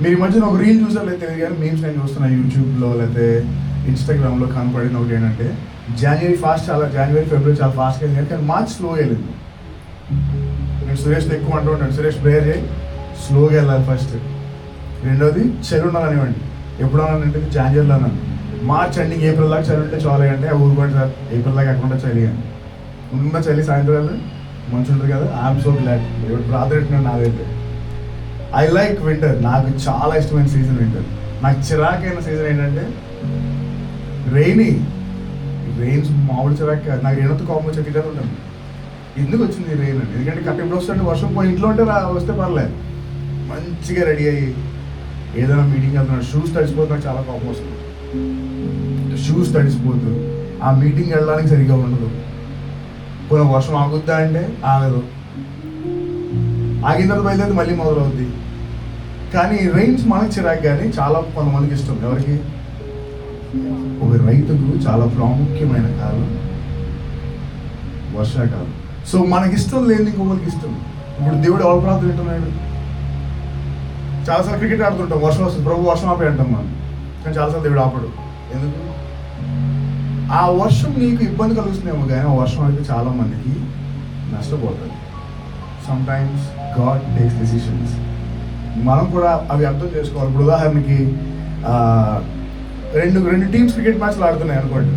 మీరు ఈ మధ్యన ఒక రీల్ చూసారో తెలియదు కానీ మీమ్స్ నేను చూస్తున్నా యూట్యూబ్లో లేకపోతే ఇన్స్టాగ్రామ్లో కనపడిన ఒకటి ఏంటంటే జనవరి ఫిబ్రవరి చాలా ఫాస్ట్గా వెళ్ళింది కానీ మార్చ్ స్లో వెళ్ళింది. నేను సురేష్తో ఎక్కువ అంటూ ఉంటాను, సురేష్ ప్రేయర్ చేయి, స్లోగా వెళ్ళాలి ఫస్ట్. రెండోది చలి ఉండాలనివ్వండి, ఎప్పుడు అన్నానంటే జనవరిలో అన్నాను, మార్చ్ ఎండింగ్ ఏప్రిల్ దాకా చలి ఉంటే చాలు అంటే ఊరుకోండి సార్, ఏప్రిల్ దాకా ఎక్కడ చలి అని ఉన్న చలి సాయంత్రం మంచి ఉంటుంది కదా. ఐఎమ్ సో గ్లాడ్ ఇప్పుడు ప్రార్థన నాదైతే. ఐ లైక్ వింటర్, నాకు చాలా ఇష్టమైన సీజన్ వింటర్. నాకు చిరాకైన సీజన్ ఏంటంటే రెయిన్స్ మామూలు చిరాకు కాదు. నాకు రెయిన్తో కోపం వచ్చే గిటార్ ఉంటాను, ఎందుకు వచ్చింది రెయిన్ అని. ఎందుకంటే కరెక్ట్ ఎప్పుడు వస్తుంటే వర్షం పోయి ఇంట్లో ఉంటే వస్తే పర్లేదు, మంచిగా రెడీ అయ్యి ఏదైనా మీటింగ్ వెళ్తున్నాడు షూస్ తడిసిపోతే నాకు చాలా కోపం వస్తుంది. షూస్ తడిసిపోతూ ఆ మీటింగ్ వెళ్ళడానికి సరిగ్గా ఉండదు. కొన్ని వర్షం ఆగుద్దా అంటే ఆగదు, ఆగిన తర్వాత బయలుదేరి మళ్ళీ మొదలవుద్ది. కానీ రెయిన్స్ మనకు చిరాకు, కానీ చాలా కొంతమందికి ఇష్టం. ఎవరికి? ఒక రైతుకు చాలా ప్రాముఖ్యమైన కాలం వర్షాకాలం. సో మనకిష్టం లేని ఇంకొకరికి ఇష్టం. ఇప్పుడు దేవుడు ఎవరు ప్రార్థన వింటున్నాడు? చాలాసార్లు క్రికెట్ ఆడుతుంటాం, వర్షం వస్తుంది, ప్రభు వర్షం ఆపే అంటాం మనం, కానీ చాలాసార్లు దేవుడు ఆపడు. ఎందుకు? ఆ వర్షం నీకు ఇబ్బంది కలుగుతుందేమో కానీ ఆ వర్షం అయితే చాలా మందికి నష్టపోతుంది. సమ్టైమ్స్ గాడ్ టేక్స్ డెసిషన్స్, మనం కూడా అవి అర్థం చేసుకోవాలి. ఇప్పుడు ఉదాహరణకి రెండు టీమ్స్ క్రికెట్ మ్యాచ్లు ఆడుతున్నాయి అనుకోండి,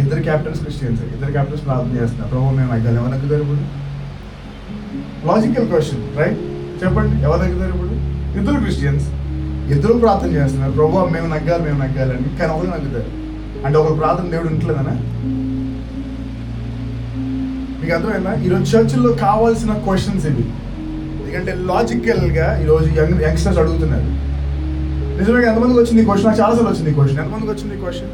ఇద్దరు క్యాప్టెన్స్ క్రిస్టియన్స్, ఇద్దరు క్యాప్టెన్స్ ప్రార్థన చేస్తున్నారు, ప్రభు మేము అగ్గాలి, ఎవరు తగ్గుతారు ఇప్పుడు? Logical question, right? చెప్పండి, ఎవరు తగ్గుతారు ఇప్పుడు? ఇద్దరు క్రిస్టియన్స్, ఇద్దరు ప్రార్థన చేస్తున్నారు, ప్రభు మేము నగ్గాలి అని, కానీ ఒకరు నగ్గుతారు అంటే ఒకరు ప్రార్థన దేవుడు ఉంటలేదనా? మీకు అర్థమైందా? ఈరోజు చర్చిల్లో కావాల్సిన క్వశ్చన్స్ ఇవి. ఎందుకంటే లాజికల్గా ఈరోజు యంగ్స్టర్స్ అడుగుతున్నారు. నిజంగా ఎంతమందికి వచ్చింది ఈ క్వశ్చన్? నాకు చాలాసార్లు వచ్చింది ఈ క్వశ్చన్. ఎంతమందికి వచ్చింది ఈ క్వశ్చన్?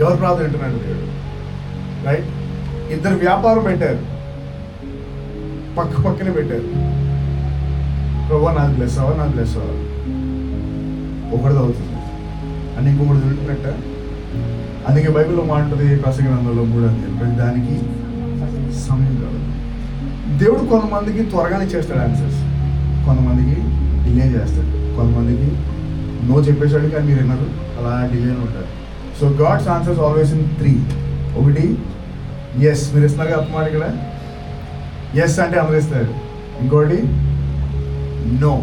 ఎవరు ప్రార్థన వింటున్నాడు దేవుడు? రైట్? ఇద్దరు వ్యాపారం పెట్టారు, పక్కనే పెట్టారు, ప్రభు నాకు బ్లెస్ అవ్వాలి, ఒకటిది అవుతుంది అని ఇంకొకటి వింటున్నట్ట. అందుకే బైబిల్లో మాట ఉంటుంది, ప్రసంగ గ్రంథంలో 3 దానికి సమయం కాదు. దేవుడు కొంతమందికి త్వరగానే చేస్తాడు ఆన్సర్స్, కొంతమందికి డిలే చేస్తాడు, కొంతమందికి నో చెప్పేశాడు కానీ మీరు విన్నారు, అలా డిలే ఉంటారు. So God's answers always in 3. ఒకటి ఎస్, మీరు ఇస్తున్నారు అర్థమాట ఇక్కడ, ఎస్ అంటే అందరూ ఇస్తారు. ఇంకోటి నో.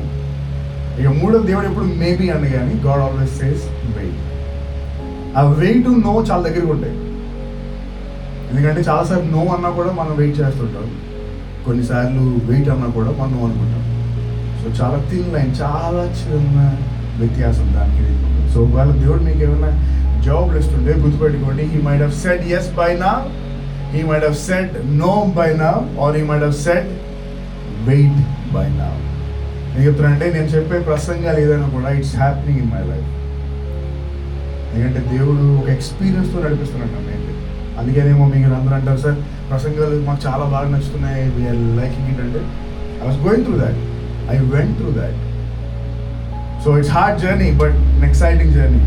ఇక మూడో దేవుడు ఎప్పుడు మేబీ అండి, కానీ గాడ్ ఆల్వేస్ సేస్ వెయిట్. ఆ వెయిట్ నో చాలా దగ్గరగా ఉంటాయి. ఎందుకంటే చాలాసార్లు నో అన్నా కూడా మనం వెయిట్ చేస్తుంటాం, కొన్నిసార్లు వెయిట్ అన్నా కూడా మనం నో అనుకుంటాం. సో చాలా థిన్ లైన్, చాలా చిన్న వ్యత్యాసం దానికి. సో ఒకవేళ దేవుడు మీకు ఏమైనా జాబ్ ఇస్తుంటే గుర్తుపెట్టుకోండి, he might have said yes by now, he might have said no by now, or he might have said wait by now. నేను చెప్తానంటే నేను చెప్పే ప్రసంగాలు ఏదైనా కూడా it's happening in my life. ఎందుకంటే దేవుడు ఒక ఎక్స్పీరియన్స్తో నడిపిస్తున్నాడు నన్ను. ఏంటి అందుకేనేమో మీరు అందరూ అంటారు, సార్ ప్రసంగాలు మాకు చాలా బాగా నచ్చుతున్నాయి, వీఆర్ లైకింగ్ ఇట్ అంటే I was going through that, I went through that. So it's hard journey but an exciting journey.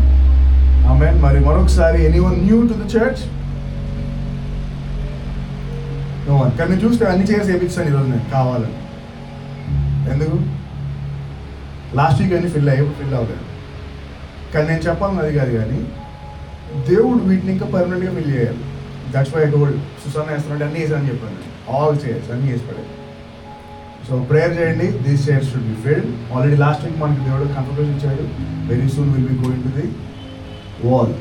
Amen. మరి మరొకసారి, anyone new to the church? No one. కానీ చూస్తే అన్ని చేసి వేయించాను ఈరోజు నేను కావాలని. ఎందుకు? లాస్ట్ వీక్ అన్ని ఫిల్ అవ్వలేదు. కానీ నేను చెప్పాలని అది కాదు, కానీ దేవుడు వీటిని ఇంకా పర్మనెంట్గా ఫిల్ చేయాలి. That's why I told Susanna వేస్తున్నాడు అన్నీ వేసాను చెప్పాను, ఆల్ చైర్స్ అన్నీ వేసి పడాయి. సో ప్రేయర్ చేయండి, these chairs should be filled. Already last week మనకి దేవుడు కన్ఫర్మేషన్ ఇచ్చాడు, very soon will be going to the wall,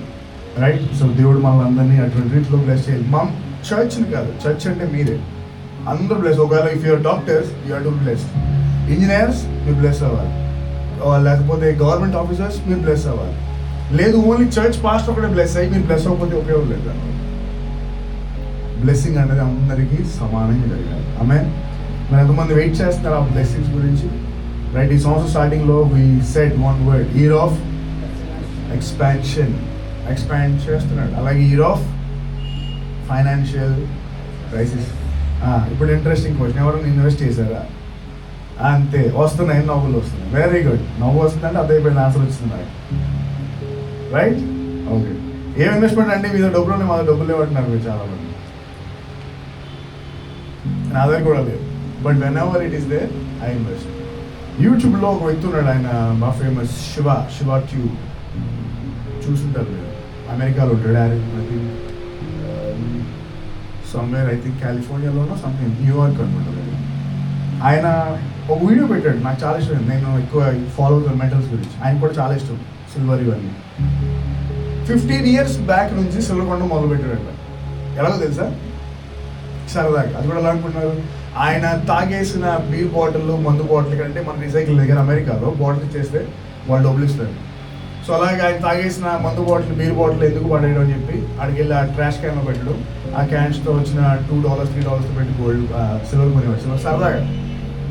right? So దేవుడు మనల్ని అందరినీ అటువంటి రీతిలో బ్లెస్ చేయాలి. మా చర్చ్ని కాదు, చర్చ్ అంటే మీరే అందరూ బ్లెస్. ఒకవేళ if you are doctors you are to bless, engineers మీరు బ్లెస్ అవ్వాలి, లేకపోతే గవర్నమెంట్ ఆఫీసర్స్ మీరు బ్లెస్ అవ్వాలి. లేదు ఓన్లీ చర్చ్ పాస్టర్ ఒకటే బ్లెస్ అయ్యి మీరు బ్లెస్ అవ్వకపోతే ఉపయోగం లేదు. బ్లెస్సింగ్ అనేది అందరికీ సమానంగా జరగాలి. ఆమేన్. మరి ఎంతమంది వెయిట్ చేస్తున్నారు ఆ బ్లెస్సింగ్స్ గురించి? రైట్, ఈ సంవత్సరం స్టార్టింగ్లో we said one word, year of expansion. Expand చేస్తున్నాడు. అలాగే ఇయర్ ఆఫ్ ఫైనాన్షియల్ క్రైసిస్. ఇప్పుడు ఇంట్రెస్టింగ్ క్వశ్చన్, ఎవరైనా ఇన్వెస్ట్ చేశారా? అంతే, వస్తున్నాయి, నవ్వులు వస్తున్నాయి. వెరీ గుడ్, నవ్వు వస్తుందంటే అదే అయిపోయిన ఆన్సర్ వచ్చింది నాకు, రైట్? ఓకే. ఏం ఇన్వెస్ట్మెంట్ అంటే మీద డబ్బులు ఉన్నాయి, మా డబ్బులు లేవంటున్నారు మీరు చాలామంది. నా దగ్గర కూడా లేదు, but whenever it is there I invest. యూట్యూబ్లో ఒక వ్యక్తి ఉన్నాడు, ఆయన బాగా ఫేమస్, శివ ట్యూబ్, చూసుంటారు మీరు. అమెరికాలో ఉంటాడు, I think somewhere, I think కాలిఫోర్నియాలోనో సంథింగ్, న్యూయార్క్ అనుకుంటారు. ఆయన ఒక వీడియో పెట్టాడు, నాకు చాలా ఇష్టం, నేను ఎక్కువ ఫాలో అవుతాను మెటల్స్ గురించి. ఆయన కూడా చాలా ఇష్టం సిల్వర్ ఇవన్నీ. 15 years బ్యాక్ నుంచి సిల్వర్ కొనడం మొదలు పెట్టాడు. ఎలాగో తెలుసా? సరదాగా. అది కూడా ఎలా అనుకుంటున్నారు? ఆయన తాగేసిన బీర్ బాటిల్, మందు బాటిల్ కంటే మన రీసైకిల్ దగ్గర అమెరికాలో బాటిల్ ఇచ్చేస్తే వాళ్ళు డబ్బులు ఇస్తారు. సో అలాగే ఆయన తాగేసిన మందు బాటిల్, బీర్ బాటిల్ ఎందుకు పడేయడం అని చెప్పి అక్కడికి వెళ్ళి ఆ ట్రాష్ క్యాన్లో పెట్టడం, ఆ క్యాన్స్తో వచ్చిన $2, $3 పెట్టి గోల్డ్ సిల్వర్ కొనేవాడు. సిల్వర్ సరదాగా.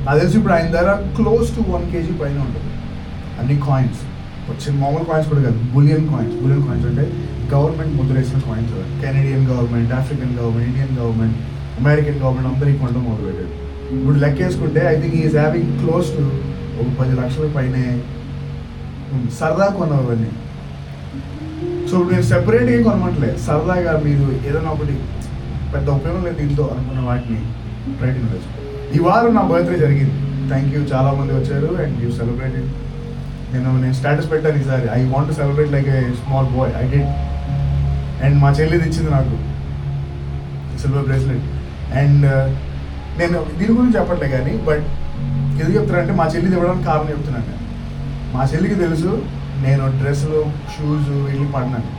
నాకు తెలిసి ఇప్పుడు ఆయన ధర క్లోజ్ టు 1 kg పైన ఉంటుంది. అన్ని కాయిన్స్, వచ్చిన మామూలు కాయిన్స్ కూడా కాదు, బులియన్ కాయిన్స్ అంటే గవర్నమెంట్ ముద్రేసిన coins. Canadian government, African government, Indian government, American government అందరికీ కొనడం మొదలుపెట్టాడు. ఇప్పుడు లెక్కేసుకుంటే I think is having close to ఒక 10 లక్షల పైనే సరదా కొన్నవన్నీ. సో ఇప్పుడు నేను సెపరేట్గా ఏం కొనమంటలేదు, సరదాగా మీరు ఏదైనా ఒకటి పెద్ద ఉపయోగం లేదు దీంతో అనుకున్న వాటిని ట్రై టు ఇన్వెస్ట్. ఈ వారం నా బర్త్డే జరిగింది, థ్యాంక్ యూ, చాలామంది వచ్చారు అండ్ యూ సెలబ్రేటెడ్. నేను స్టేటస్ పెట్టాను ఈసారి, I want to celebrate like a small bye, I did. And మా చెల్లిది ఇచ్చింది నాకు సిల్వర్ బ్రేస్లెట్. అండ్ నేను దీని గురించి చెప్పట్లే కానీ, బట్ ఎందుకు చెప్తున్నానంటే మా చెల్లిది ఇవ్వడానికి కారణం చెప్తున్నాను నేను. మా చెల్లికి తెలుసు నేను డ్రెస్సులు, షూస్ వీటికి పడినాను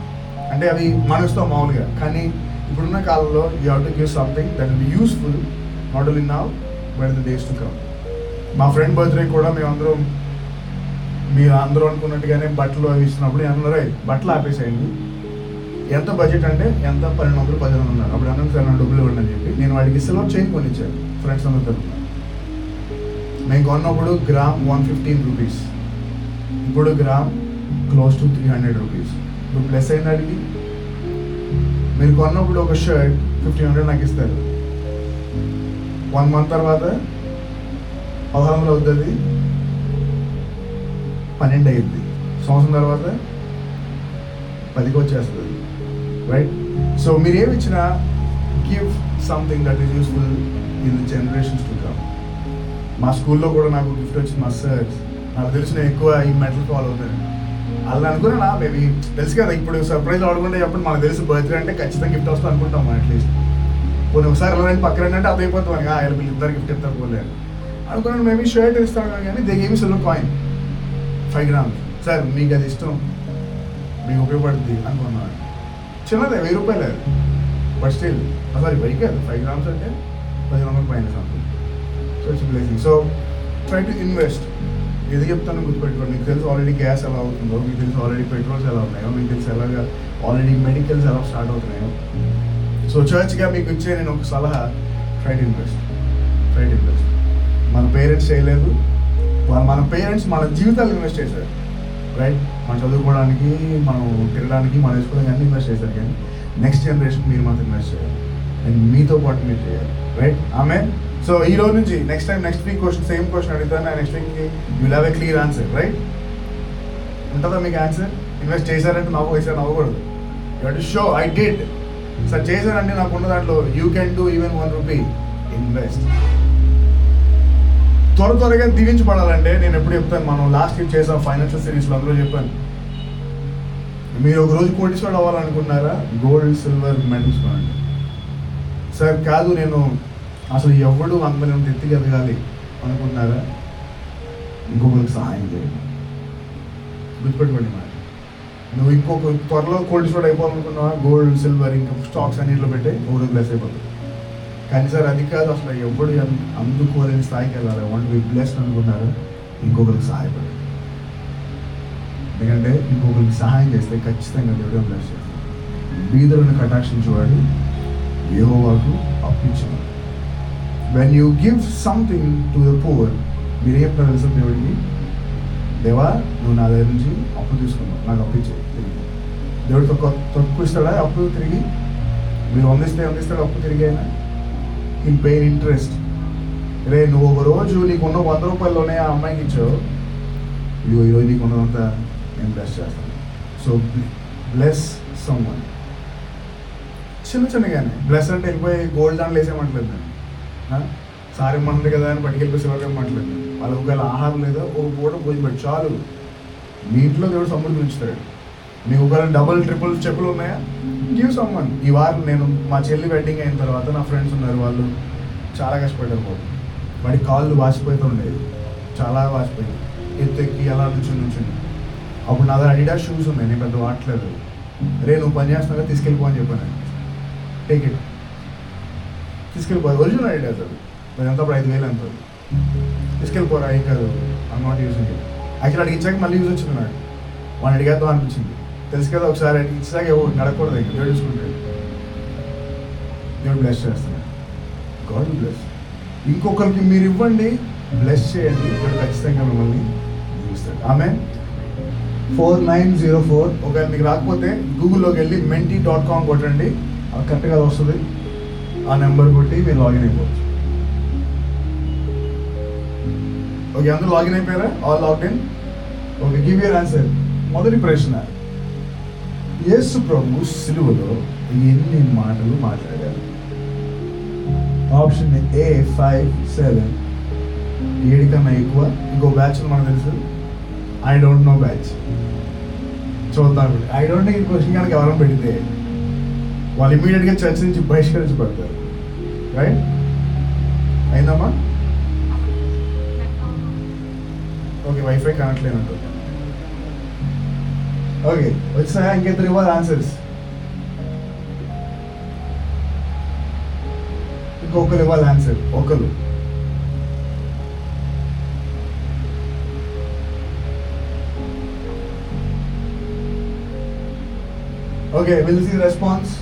అంటే అవి మనసుతో మామూలుగా, కానీ ఇప్పుడున్న కాలంలో you have to give something that will be useful not only now but in the days to come. మా ఫ్రెండ్ బర్త్డే కూడా మేమందరం మీరు అందరూ అనుకున్నట్టుగానే బట్టలు అవి ఇస్తున్నప్పుడు అందరూ బట్టలు ఆపేసేయండి, ఎంత బడ్జెట్ అంటే ఎంత, 1200, 1500 ఉన్నారు. అప్పుడు అన్నం సార్ నా డబ్బులు ఇవ్వండి అని చెప్పి నేను వాడికి సిల్వర్ చైన్ కొనిచ్చాను ఫ్రెండ్స్ అందరూ తరఫున. మేము కొన్నప్పుడు గ్రామ్ 115 రూపీస్, ఇప్పుడు గ్రామ్ క్లోజ్ టు 300 రూపీస్. ఇప్పుడు ప్లస్ అయింది అడిగి. మీరు కొన్నప్పుడు ఒక షర్ట్ 1500 నాకు ఇస్తారు, 1 month తర్వాత 1600 అవుతుంది, 12 అయ్యింది, సంవత్సరం తర్వాత 10కి వచ్చేస్తుంది, రైట్? సో మీరు ఏమి ఇచ్చినా give something that is useful in the generations to come. మా స్కూల్లో కూడా నాకు గిఫ్ట్ వచ్చింది, మా సార్స్ నాకు తెలిసిన ఎక్కువ ఈ మెటల్ ఫాలో అవుతాను. అలా అనుకున్నా మేబీ తెలుసు కదా, ఇప్పుడు సర్ప్రైజ్ ఆడుకుంటే చెప్పండి, మనకు తెలుసు బర్త్డే అంటే ఖచ్చితంగా గిఫ్ట్ వస్తుంది అనుకుంటాం మనం అట్లీస్ట్. కొన్ని ఒకసారి ఎలా రండి పక్కన అంటే అది అయిపోతుంది మనకి, వీళ్ళు ఇద్దరు గిఫ్ట్ ఇస్తారు పోలేదు అనుకున్నాను. మేబీ షర్ట్ ఇస్తాను కానీ they game silver coin 5 grams. Sir మీకు అది ఇష్టం, మీకు ఉపయోగపడుతుంది అనుకున్నాను. చిన్నదే, 1000 రూపాయలు అది, బట్ స్టిల్ సారీ బైక్ అది 5 grams అంటే 10,000 పైన something. So it's blessing. So try to invest. ఏది చెప్తాను గుర్తుపెట్టుకోండి. మీకు తెలుసు ఆల్రెడీ గ్యాస్ ఎలా అవుతుందో, మీకు తెలుసు ఆల్రెడీ పెట్రోల్స్ ఎలా ఉన్నాయో, మీకు తెలుసు ఎలాగా ఆల్రెడీ మెడికల్స్ ఎలా స్టార్ట్ అవుతున్నాయో. సో చర్చ్గా మీకు ఇచ్చే నేను ఒక సలహా, ట్రై టు ఇన్వెస్ట్. మన పేరెంట్స్ చేయలేదు, మన పేరెంట్స్ మన జీవితాలు ఇన్వెస్ట్ చేశారు, రైట్? మనం చదువుకోవడానికి, మనం తినడానికి, మనం వేసుకోవడానికి అన్నీ ఇన్వెస్ట్ చేశారు. కానీ నెక్స్ట్ జనరేషన్ మీరు మాత్రం ఇన్వెస్ట్ చేయాలి అండ్ మీతో పాటు మీరు చేయాలి, రైట్? ఆమె. సో ఈ రోజు నుంచి next week question, same question అడుగుతాను, నెక్స్ట్ వీక్కి you will have a clear answer, right? ఉంటుందా మీకు ఆన్సర్? ఇన్వెస్ట్ చేశారంటే నవ్వకూడదు. You have to show I did. Sir చేశానంటే నాకు ఉన్న దాంట్లో you can do even 1 rupee. Invest. త్వరగా దీవించబడాలంటే నేను ఎప్పుడు చెప్తాను, మనం లాస్ట్ వీక్ చేసాం ఫైనాన్షియల్ సిరీస్లో, అందులో చెప్పాను, మీరు ఒక రోజు కోటీశ్వరుడు అవ్వాలనుకున్నారా, గోల్డ్, సిల్వర్ మెడల్స్ కొనండి. సార్ కాదు నేను అసలు ఎవడు అందరం ఎత్తికెదగాలి అనుకున్నారా, ఇంకొకరికి సహాయం చేయండి. గుర్తుపెట్టుకోండి మాట. నువ్వు ఇంకొక త్వరలో కోటీశ్వరుడు అయిపోవాలనుకున్నావా, గోల్డ్, సిల్వర్, ఇంకా స్టాక్స్ అన్నింటిలో పెట్టే ఒకటి బ్లెస్ అయిపోతుంది. కానీ సార్ అది కాదు, అసలు ఎవడు అందుకోలేని స్థాయికి వెళ్ళాలి, వాంట్ బి బ్లెస్డ్ అనుకున్నారు, ఇంకొకరికి సహాయపడాలి. ఎందుకంటే ఇంకొకరికి సహాయం చేస్తే ఖచ్చితంగా దేవుడు బ్లెస్ చేస్తాడు. బీదలను కటాక్షించేవాడు యెహోవాకు అప్పించాడు. When you give something to the poor, మీరు ఏం తెలుసు దేవుడికి, దేవా నువ్వు నా దగ్గర నుంచి అప్పు తీసుకున్నావు, నాకు అప్పించే తిరిగి. దేవుడు తక్కువ ఇస్తాడా అప్పు తిరిగి? మీరు అందిస్తాడు అప్పు తిరిగి అయినా ఇన్ పే ఇంట్రెస్ట్. రే నువ్వు ఒక రోజు నీకున్న 100 రూపాయల్లోనే ఆ అమ్మాయికి ఇచ్చావు, ఈరోజు నీకు ఉన్నదంతా నేను బ్లెస్ చేస్తాను. So bless someone. చిన్నగానే బ్లెస్ అంటే వెళ్ళిపోయి గోల్డ్ దాంట్లో వేసేయమంటలేదు నేను. సార్ ఏమన్నారు కదా అని పట్టుకెళ్ళిపోయి శివగా మాట్లాడు. వాళ్ళకి ఒకవేళ ఆహారం లేదా ఒక పూట భోజనం పెట్టి చాలు. మీ ఇంట్లో దేవుడు సమృద్ధి ఉంచుతాడు. మీకు ఒకవేళ డబుల్ ట్రిపుల్ చెప్పులు ఉన్నాయా, గివ్ సమ్మన్. ఈ వారం నేను మా చెల్లి వెడ్డింగ్ అయిన తర్వాత నా ఫ్రెండ్స్ ఉన్నారు, వాళ్ళు చాలా కష్టపడ్డారు. వాడి కాళ్ళు వాసిపోతూ ఉండేది, చాలా వాసిపోయింది. ఎత్తెక్కి ఎలా నుంచుని అప్పుడు నా దగ్గర అడిడాస్ షూస్ ఉన్నాయి, నేను పెద్ద వాడలేదు. రే నువ్వు పని చేస్తున్నాగా తీసుకెళ్ళిపో అని చెప్పాను. టేక్ ఇట్, తీసుకెళ్ళిపోదు. ఒరిజినల్ అడిడాస్ అది, అదంతా అప్పుడు 5,000 ఎంత తీసుకెళ్ళిపోరా. ఏం కాదు, I'm not using it. Actual అడిగి ఇచ్చాక మళ్ళీ యూజ్ వచ్చింది నాకు. వాడిని అడిగేద్దాం అనిపించింది. తెలుసు కదా ఒకసారి ఇచ్చాక నడకూడదు, దేవుడు చూసుకుంటాడు. దేవుడు బ్లెస్ చేస్తున్నాడు. God bless. ఇంకొకరికి మీరు ఇవ్వండి, బ్లెస్ చేయండి, దేవుడు ఖచ్చితంగా మిమ్మల్ని చూస్తాడు. ఆమె 4904. ఒకవేళ మీకు రాకపోతే గూగుల్లోకి వెళ్ళి menti.com కొట్టండి, కరెక్ట్గా వస్తుంది. ఆ నెంబర్ కొట్టి మీరు లాగిన్ అయిపోవచ్చు. ఓకే, అందరూ లాగిన్ అయిపోయారా? All login. Okay, give your answer. మొదటి ప్రశ్న, యేసు ప్రభు సిలువలో ఎన్ని మాటలు మాట్లాడారు? ఆప్షన్ ఏ 5, 7, 7 కన్నా ఎక్కువ. ఇంకో బ్యాచ్ మనకు తెలుసు, ఐ డోంట్ నో బ్యాచ్. చూద్దాం. ఐ డోంట్ నో ఈ క్వశ్చన్ కనుక ఎవరైనా పెడితే వాళ్ళు ఇమీడియట్గా చర్చ నుంచి బహిష్కరించబడతారు. రైట్? అయిందమ్మా? ఓకే, వైఫై కనెక్ట్ లేనట్టు. ఓకే, వచ్చాయా? ఇంకెంత ఇవ్వాలి ఆన్సర్స్? ఇంకొకరు ఇవ్వాలి ఆన్సర్. ఒకరు. Okay, will see response.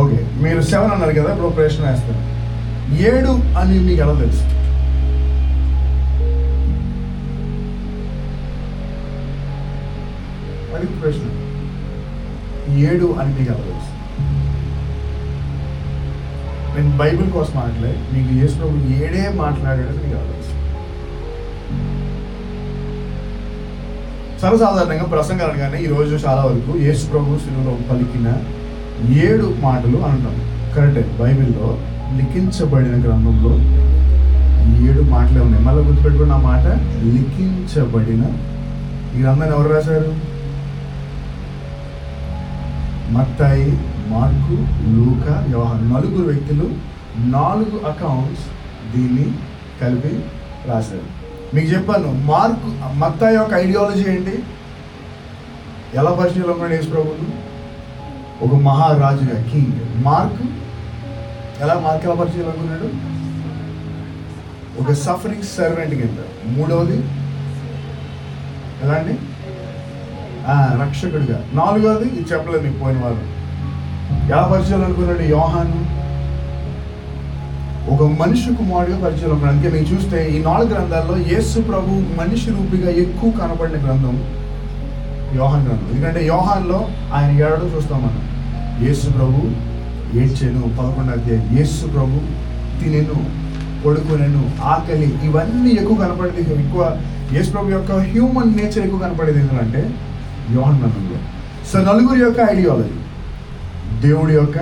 Okay, మీరు 7 అన్నారు కదా, ఇప్పుడు ప్రశ్న వేస్తాను. 7 అని మీకు ఎలా తెలుసు? అది ప్రశ్న. 7 అని మీకు ఎలా తెలుసు? నేను బైబిల్ కోసం మాట్లాడే, మీకు యేసు ప్రభు 7 మాట్లాడాడని మీకు ఎలా తెలుసు? సర్వసాధారణంగా ప్రసంగాలు అనగానే ఈరోజు చాలా వరకు యేసు ప్రభు సిలువలో పలికిన 7 మాటలు అంటాం. కరెక్టే, బైబిల్లో లిఖించబడిన గ్రంథంలో 7 మాటలే ఉన్నాయి. మళ్ళీ గుర్తుపెట్టుకున్న మాట, లిఖించబడిన. ఈ గ్రంథాన్ని ఎవరు రాశారు? మత్తాయి, మార్కు, లూకా, యోహాను. 4 వ్యక్తులు, 4 అకౌంట్స్ దీన్ని కలిపి రాశారు. మీకు చెప్పాను, మత్తాయి యొక్క ఐడియాలజీ ఏంటి? ఎలా పరిచయం ఉన్నాడు యేసు ప్రభువును? ఒక మహారాజుగా, కింగ్. మార్క్ ఎలా పరిచయం అనుకున్నాడు? ఒక సఫరింగ్ సర్వెంట్ కింద. మూడవది ఎలా అండి? రక్షకుడిగా. 4వది ఇది చెప్పలేదు మీకు పోయిన వారు. ఎలా పరిచయం అనుకున్నాడు? యోహాను ఒక మనిషి కుమారుడిగా పరిచయం అనుకున్నాడు. అందుకే మీకు చూస్తే ఈ 4 గ్రంథాల్లో యేసు ప్రభు మనిషి రూపిగా ఎక్కువ కనపడిన గ్రంథం యోహాను గ్రంథం. ఎందుకంటే యోహాన్లో ఆయన ఏడడం చూస్తాం మనం. యేసు ప్రభు ఏడ్చెను, 11వ అధ్యాయం. యేసు ప్రభు తినెను, పడుకొనెను, ఆకలి, ఇవన్నీ ఎక్కువ కనపడేది. ఎక్కువ యేసు ప్రభు యొక్క హ్యూమన్ నేచర్ ఎక్కువ కనపడేది ఎందుకంటే యోహాను గ్రంథంలో. సో 4 యొక్క ఐడియాలజీ దేవుడి యొక్క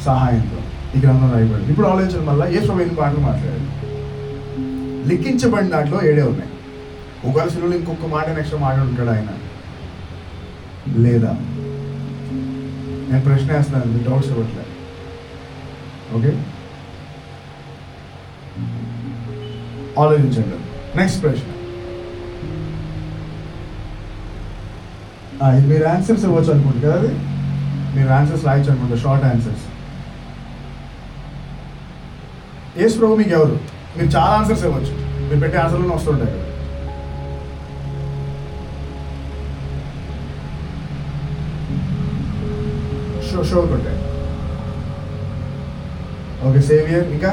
సహాయంతో ఈ గ్రంథం రాయబడింది. ఇప్పుడు ఆలోచన వల్ల యేసు ప్రభు 8 మాటలు మాట్లాడాడు. లిఖించబడిన దాంట్లో 7 ఉన్నాయి. ఒకవేళ సిలువలో ఇంకొక మాట నెక్స్ట్ మాట్లాడుంటాడు ఆయన లేదా? నేను ప్రశ్న వేస్తున్నాను, మీరు డౌట్స్ ఇవ్వట్లేదు. ఓకే, ఆలోచించండి. నెక్స్ట్ ప్రశ్న. ఇది మీరు ఆన్సర్స్ ఇవ్వచ్చు అనుకుంటుంది కదా, అది మీరు ఆన్సర్స్ రాయొచ్చు అనుకుంటా, షార్ట్ ఆన్సర్స్. యేసు ప్రభు మీకు ఎవరు? మీరు చాలా ఆన్సర్స్ ఇవ్వచ్చు, మీరు పెట్టే ఆన్సర్లు వస్తుంటాయి కదా. షో కొట్టే. Okay, saviour. ఇంకా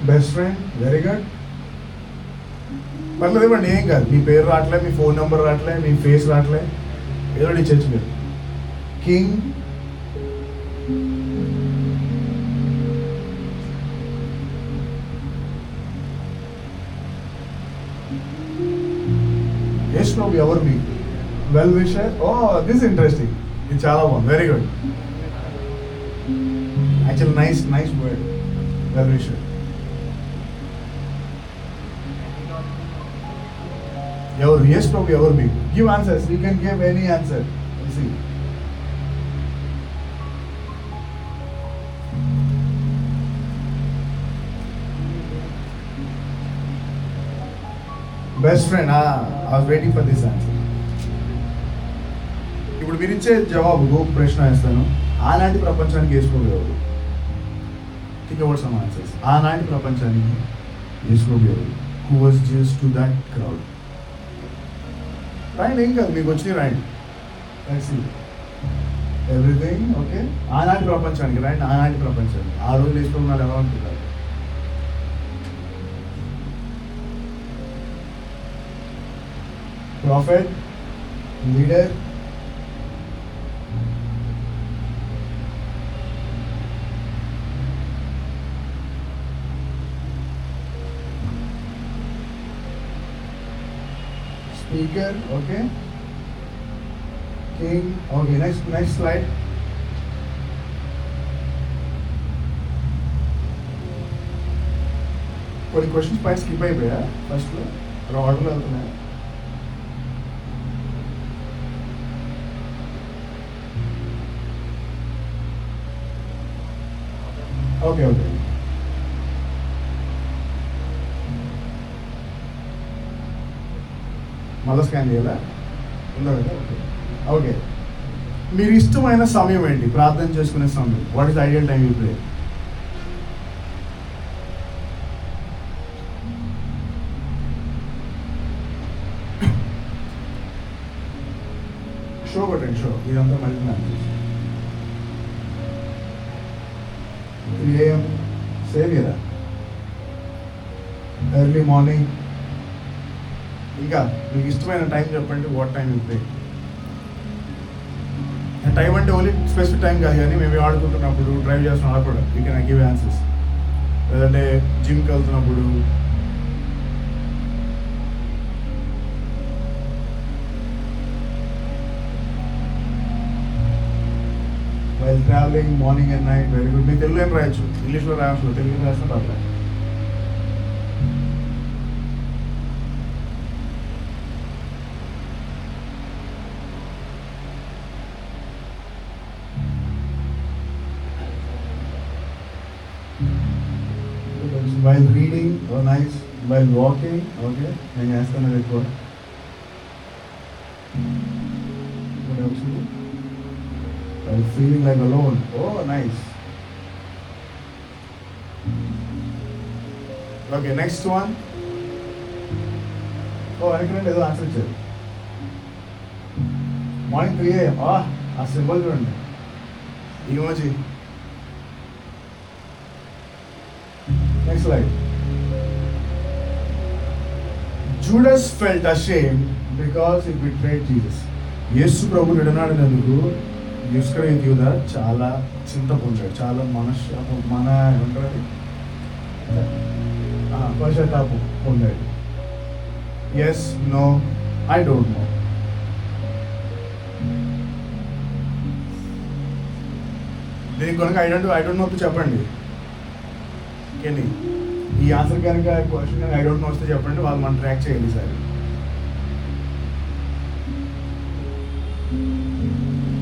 బెస్ట్ ఫ్రెండ్. Very good. పర్లేదు ఇవ్వండి, ఏం కాదు. మీ పేరు రావట్లే, మీ ఫోన్ నెంబర్ రావట్లే, మీ ఫేస్ రావట్లే, ఏదో ఇచ్చేచ్చు మీరు. కింగ్. యేసు ప్రభు ఎవరు మీకు? Well wisher. Oh this interesting, ఇది చాలా బాగుంది, very good. Actual nice word, well wisher. ఎవరు యేసు ప్రభు ఎవరు మీకు? Give answers, you can give any answer. Best friend. I was waiting for this answer. ఇప్పుడు మీరు ఇచ్చే జవాబు ప్రశ్న వేస్తాను. ఆనాటి ప్రపంచానికి వేసుకోగలరు. Think about some answers. ఆనాటి ప్రపంచానికి వేసుకోగలరు. Who was just to that crowd. రాయండి, ఏం కాదు, మీకు వచ్చినాయి రాయండి. Everything okay. ఆనాటి ప్రపంచానికి రాయండి. ఆనాటి ప్రపంచానికి ఆ రోజు వేసుకున్న ఎలా ఉంటున్నారు? Prophet, leader, speaker, okay, king, okay, next slide. కొన్ని క్వశ్చన్స్ పై స్కిప్ అయిపోయా ఫస్ట్లో, ఆర్డర్లో వెళ్తున్నాయా? ఓకే మళ్ళీ స్కాన్ చేయాలా? ఉందా కదా? ఓకే. మీరు ఇష్టమైన సమయం ఏంటి? ప్రార్థన చేసుకునే సమయం. What is ideal time you pray? Show కొట్టండి, షో. ఇదంతా మళ్ళీ 3 AM సేమ్ కదా, ఎర్లీ మార్నింగ్. ఇంకా మీకు ఇష్టమైన టైం చెప్పండి. What time you pray? Time అంటే ఓన్లీ స్పెసిఫిక్ టైం కాదు, కానీ మేము ఆడుకుంటున్నప్పుడు, డ్రైవ్ చేస్తున్నప్పుడు కూడా యూ కెన్ గివ్ ఆన్సర్స్. లేదంటే జిమ్కి వెళ్తున్నప్పుడు, while travelling, morning and night. Very good. మీరు తెలుగులో ఏం రాయొచ్చు, ఇంగ్లీష్లో రాయచ్చు, తెలుగులో రాసిన పర్లేదు. While reading, oh nice. While walking, okay. నేను చేస్తాను ఎక్కువ. What else? While feeling like alone. Oh nice. Okay, next one. Oh, అనుకున్నాను ఏదో ఆన్సర్ ఇచ్చారు. Morning 3 AM. ఆ సింబల్ చూడండి, emoji. Next slide. Judas felt ashamed because he betrayed Jesus. Yesu ప్రభు విడనాడినందుకు ఇస్కరియోతు యూదా చాలా చింత పొందాడు, చాలా పశ్చాత్తాపం పొందాడు. Yes, no, I don't know. దీనికి కనుక ఐ డోంట్ నో చెప్పండి. ఈ ఆన్సర్ కనుక క్వశ్చన్ కనుక ఐ డోంట్ నో వస్తే చెప్పండి, వాళ్ళు మనం ట్రాక్ చేయాలి సార్.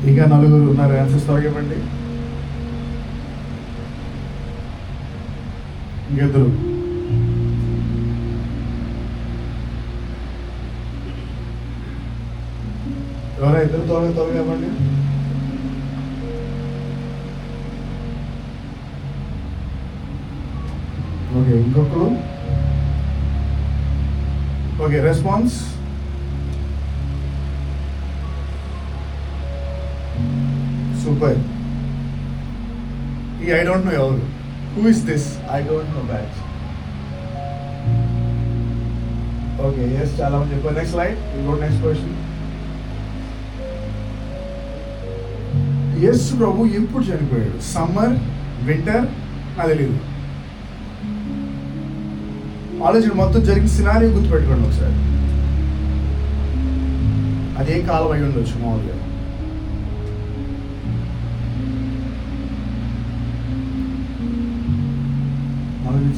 ఇంకా 4 ఉన్నారు. ఆన్సర్స్ త్వరగా ఇవ్వండి. ఇంకెద్దరు. ఎవరా ఇద్దరు? త్వరగా ఇవ్వండి. ఓకే, ఇంకొకరు. Okay, response. సూపర్. ఈ ఐ డోంట్ నో ఎవరు? Who is this? I don't know batch. Okay, yes, చాలా మంది చెప్పారు. Next slide. Next question. Yesu ప్రభు ఎప్పుడు చనిపోయాడు? సమ్మర్, వింటర్, నాకు తెలియదు. ఆలోచన మొత్తం జరిగిన సినారీ గుర్తుపెట్టుకోండి ఒకసారి. అది ఏ కాలం అయి ఉండొచ్చు మామూలుగా.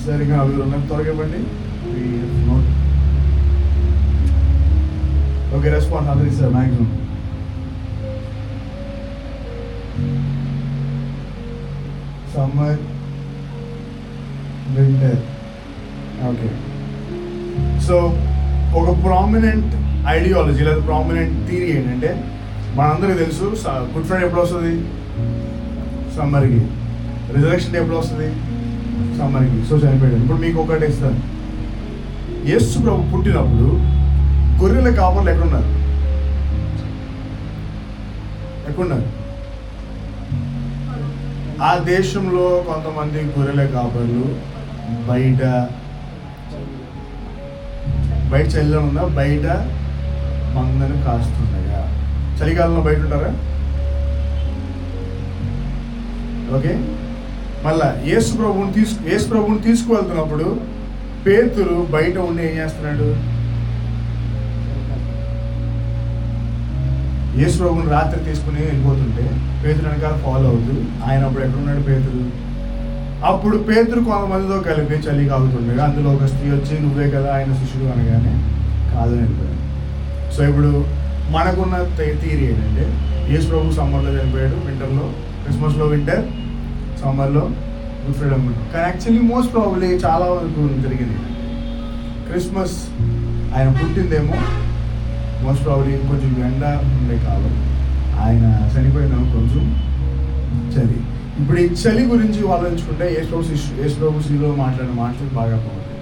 సరిగా అవి ఉన్నాయి, త్వరగా ఇవ్వండి. ఓకే, రెస్పాన్స్ అందరి sir maximum. Summer, winter. Okay, so ఒక ప్రామినెంట్ ఐడియాలజీ లేదా ప్రామినెంట్ థియరీ ఏంటంటే, మనందరికీ తెలుసు గుడ్ ఫ్రైడే ఎప్పుడు వస్తుంది? సమ్మర్కి. రిజర్వేషన్ డే ఎప్పుడు వస్తుంది? సమ్మర్కి. సో చనిపోయాడు. ఇప్పుడు మీకు ఒకటి ఇస్తాను. యేసు ప్రభు పుట్టినప్పుడు గొర్రెల కాపర్లు ఎక్కడున్నారు? ఎక్కడున్నారు? ఆ దేశంలో కొంతమంది గొర్రెల కాపర్లు బయట చలిలో ఉందా? బయట మందను కాస్తున్నాయా? చలికాలంలో బయట ఉంటారా? ఓకే, మళ్ళా యేసు ప్రభువుని తీసుకువెళ్తున్నప్పుడు పేతురు బయట ఉండి ఏం చేస్తున్నాడు? యేసు ప్రభువుని రాత్రి తీసుకుని వెళ్ళిపోతుంటే పేతురు వెనకాల ఫాలో అవుతూ ఆయన అప్పుడు ఎక్కడున్నాడు? పేతురు. అప్పుడు పేతురు కొంతమందితో కలిపి చలి కాగుతుండగా అందులో ఒక స్త్రీ వచ్చి నువ్వే కదా ఆయన శిష్యుడు అనగానే కాదని వెళ్ళిపోయాడు. సో ఇప్పుడు మనకున్న థియరీ ఏంటంటే, యేసు ప్రభు సమ్మర్లో చనిపోయాడు, వింటర్లో, క్రిస్మస్లో వింటర్, సమ్మర్లో గుడ్ ఫ్రైడే అనుకుంటాం. కానీ యాక్చువల్లీ మోస్ట్ ప్రాబబ్లీ చాలా వరకు జరిగింది క్రిస్మస్ ఆయన పుట్టిందేమో మోస్ట్ ప్రాబబ్లీ కొంచెం ఎండ ఉండే కాలం, ఆయన చనిపోయిన కొంచెం చలి. ఇప్పుడు ఈ చలి గురించి ఆలోచించుకుంటే యేసు ప్రభు శ్రీలో మాట్లాడిన మాటలు బాగా బాగుంది.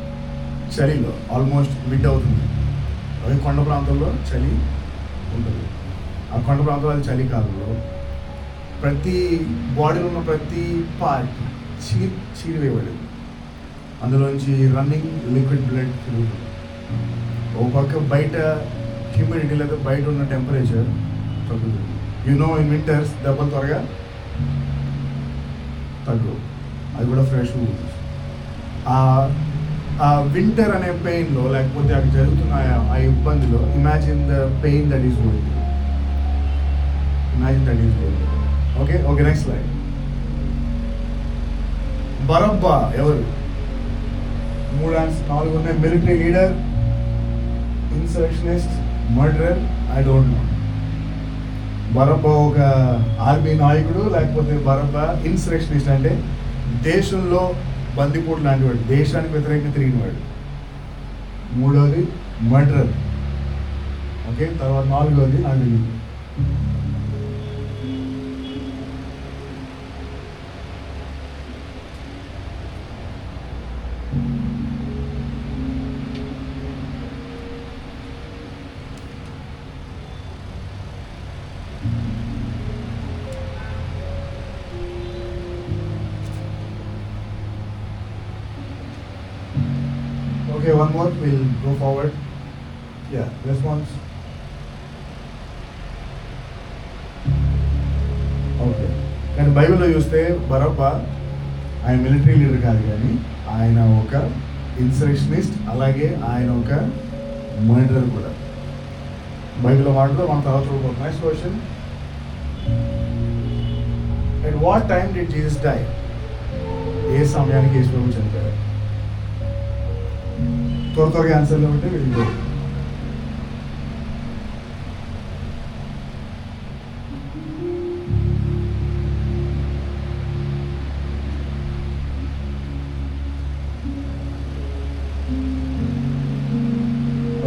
చలిలో ఆల్మోస్ట్ మిడ్ అవుతుంది, అదే కొండ ప్రాంతంలో చలి ఉంటుంది. ఆ కొండ ప్రాంతంలో చలికాలంలో ప్రతి బాడీలో ఉన్న ప్రతి పార్ట్ చీరివేయబడింది. అందులోంచి రన్నింగ్ లిక్విడ్ బ్లడ్ తిరుగుతుంది. ఒక పక్క బయట హ్యూమిడిటీ లేదా బయట ఉన్న టెంపరేచర్ తగ్గుతుంది. ఇన్ వింటర్స్ దెబ్బలు త్వరగా తగ్గు, అది కూడా ఫ్రెష్. ఆ వింటర్ అనే పెయిన్లో లేకపోతే అక్కడ జరుగుతున్న ఆ ఇబ్బందిలో imagine the pain that is going. Okay, next slide. Barabbas ఎవరు? 3-4 ఉన్నాయి. Military leader, insurrectionist, murderer, I don't know. Barabbas ఒక ఆర్మీ నాయకుడు, లేకపోతే బరబ్బా ఇన్సరెక్షనిస్ట్ అంటే దేశంలో బందిపోటు లాంటి వాడు, దేశానికి వ్యతిరేకంగా తిరిగిన వాడు. 3వది మర్డరర్. ఓకే, తర్వాత 4వది నాకు తెలియదు. Okay, one more, we'll go forward. Yeah, response. Okay, కానీ బైబిల్లో చూస్తే బరబ్బా ఆయన మిలిటరీ లీడర్ కాదు, కానీ ఆయన ఒక ఇన్సరెక్షనిస్ట్, అలాగే ఆయన ఒక మర్డరర్ కూడా. బైబిల్లో మాటలో మనం తర్వాత చూడబోతున్నాం. Next question, at what time did Jesus die? ఏ సమయానికి యేసు ప్రభు చనిపోయారు? త్వరగా ఆన్సర్లో ఉంటే వీళ్ళు.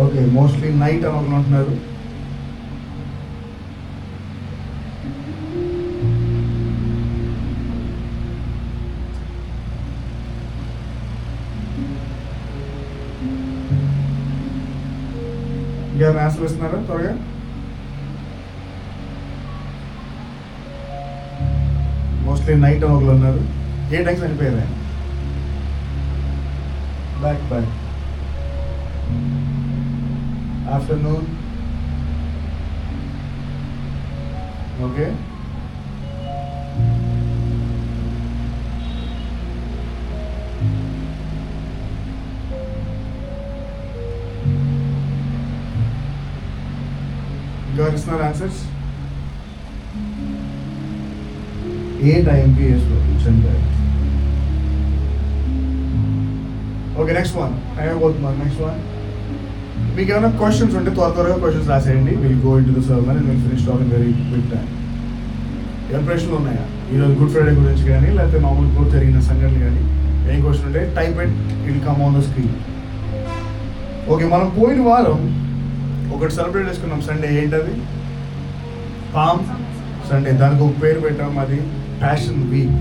ఓకే, మోస్ట్లీ నైట్ అని ఒకరు అంటున్నారు. ఇంకేమైనా ఆన్సర్ ఇస్తున్నారా త్వరగా? మోస్ట్లీ నైట్ అని ఒకరు ఉన్నారు. ఏ టైంకి చనిపోయారు ఆయన? Back afternoon. ఓకే, ఇంకెవరు ఇస్తున్నారు ఆన్సర్స్? ఏ టైంకి చనిపోయారు. ఓకే, నెక్స్ట్ వన్ టైం అయిపోతున్నాను. నెక్స్ట్ వన్, మీకు ఏమైనా క్వశ్చన్స్ ఉంటే త్వరగా క్వశ్చన్స్ రాసేయండి. Will go into the sermon and will finish talking very quick time. ఏమైనా ప్రశ్నలు ఉన్నాయా ఈరోజు గుడ్ ఫ్రైడే గురించి కానీ, లేకపోతే మామూలు కూడా జరిగిన సంఘటనలు కానీ? ఏం క్వశ్చన్ ఉంటే type it, it come on the screen. Okay, మనం పోయిన వారం ఒకటి సెలబ్రేట్ చేసుకున్నాం సండే. ఏంటది? Palm Sunday. దానికి ఒక పేరు పెట్టాం, అది ప్యాషన్ వీక్.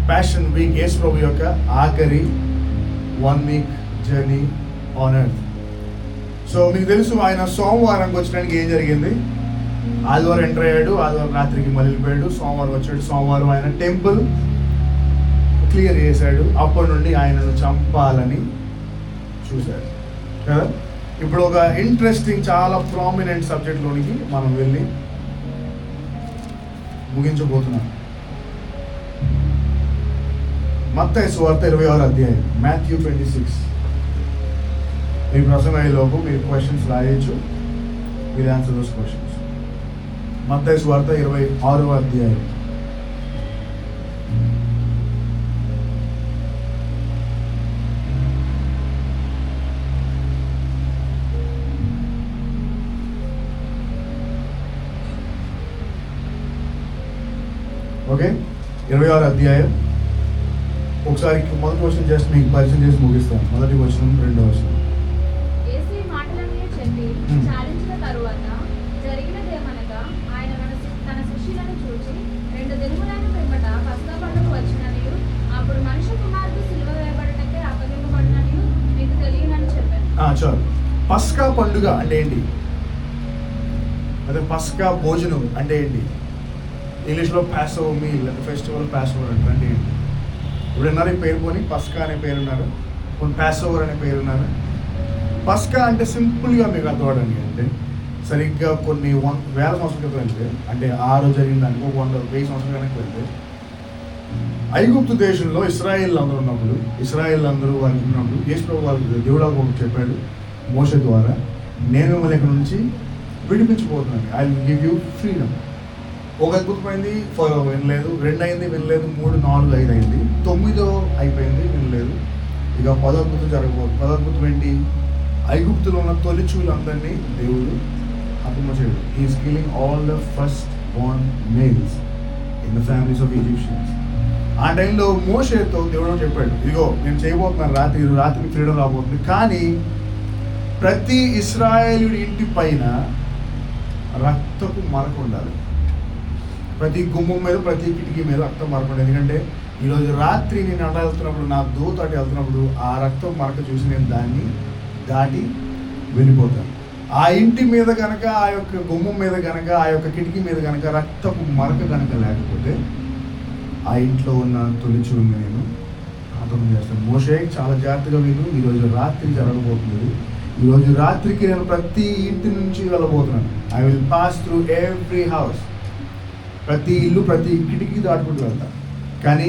ప్యాషన్ వీక్ యేసు ప్రభు యొక్క ఆఖరి 1 week journey on earth. So మీకు తెలుసు, ఆయన సోమవారంకి వచ్చడానికి ఏం జరిగింది? ఆదివారం ఎంటర్ అయ్యాడు, ఆదివారం రాత్రికి మళ్ళీ వెళ్ళిపోయాడు. సోమవారం వచ్చాడు, సోమవారం ఆయన టెంపుల్ క్లియర్ చేశాడు. అప్పటి నుండి ఆయనను చంపాలని చూశాడు కదా. ఇప్పుడు ఒక ఇంట్రెస్టింగ్, చాలా ప్రామినెంట్ సబ్జెక్ట్లోనికి మనం వెళ్ళి ముగించబోతున్నాం. మత్తయి సువార్త 26వ అధ్యాయం, మాథ్యూ 26. మీ ప్రసంగం అయ్యేలోపు మీరు క్వశ్చన్స్ రాయొచ్చు, మీరు ఆన్సర్ దోస్ క్వశ్చన్స్. మత్తయి సువార్త 26వ అధ్యాయం. ఓకే, 26వ అధ్యాయం. ఒకసారి మొదటి క్వశ్చన్ జస్ట్ మీకు పరిచయం చేసి ముగిస్తాను. మొదటి క్వశ్చన్, రెండవ క్వశ్చన్. యేసు ఈ మాటలన్నీ చెప్పి చాలించిన తరువాత జరిగినదేమనగా, ఆయన తన శిష్యులను చూచి 2 దినములైన పిమ్మట పస్కా పండుగ వచ్చిననియు, అప్పుడు మనుష్య కుమారుడు సిలువ వేయబడుటకే అప్పగింపబడుననియు మీకు తెలియనని చెప్పాను. చాలు. పస్కా పండుగ అంటే ఏంటి? అదే పస్కా భోజనం అంటే ఏంటి? ఇంగ్లీష్లో pass over meal, festival pass over అంటే ఏంటి? ఇప్పుడు ఉన్నారు ఈ పేరు పోని, పస్కా అనే పేరు ఉన్నారు, కొన్ని పాస్ ఓవర్ అనే పేరు ఉన్నారు. పస్కా అంటే సింపుల్గా మీకు అర్థమవడానికి అంటే, సరిగ్గా కొన్ని వేల సంవత్సరాల క్రితం వెళ్తే, అంటే ఆ రోజు జరిగిన దానికి 100,000 సంవత్సరాల వెనక్కి వెళ్తే, ఐగుప్తు దేశంలో ఇశ్రాయేల్ అందరూ ఉన్నప్పుడు, ఇశ్రాయేల్ అందరూ వాళ్ళకి ఉన్నప్పుడు యేసు ప్రభు వాళ్ళకి దేవుడు ఒకటి చెప్పాడు మోషే ద్వారా, నేను మిమ్మల్ని ఇక్కడ నుంచి విడిపించబోతున్నాను, I will give you freedom. ఒక అద్భుతమైంది, ఫాలో వినలేదు. 2 అయింది, వినలేదు. 3, 4, 5 అయింది. 9 అయిపోయింది, వినలేదు. ఇక 10వ అద్భుతం జరగబోతుంది. 10వ అద్భుతం ఏంటి? ఐగుప్తులో ఉన్న తొలిచూలందరినీ దేవుడు హతము చేయడు. Is killing all the first Born males in the families of Egyptians. ఆ టైంలో మోషేతో దేవుడు చెప్పాడు, ఇదిగో నేను చేయబోతున్నాను, రాత్రికి ఫ్రీడమ్ రాబోతుంది, కానీ ప్రతి ఇశ్రాయేలుడి ఇంటి పైన రక్తపు మరక ఉండాలి. ప్రతి గుమ్మం మీద, ప్రతి కిటికీ మీద రక్తం మరక. ఎందుకంటే ఈరోజు రాత్రి నేను అలా వెళ్తున్నప్పుడు, నా దూత అటు వెళ్తున్నప్పుడు ఆ రక్తం మరక చూసి నేను దాన్ని దాటి వెళ్ళిపోతాను. ఆ ఇంటి మీద కనుక, ఆ యొక్క గుమ్మం మీద కనుక, ఆ యొక్క కిటికీ మీద కనుక రక్తపు మరక కనుక లేకపోతే ఆ ఇంట్లో ఉన్న తొలిచూని నేను హతం చేస్తాను. మోషే చాలా జాగ్రత్తగా విను, ఈరోజు రాత్రి జరగబోతుంది. ఈరోజు రాత్రికి నేను ప్రతి ఇంటి నుంచి వెళ్ళబోతున్నాను. I will pass through every house. ప్రతి ఇల్లు, ప్రతి కిటికీ దాటుకుంటూ వెళ్తాను. కానీ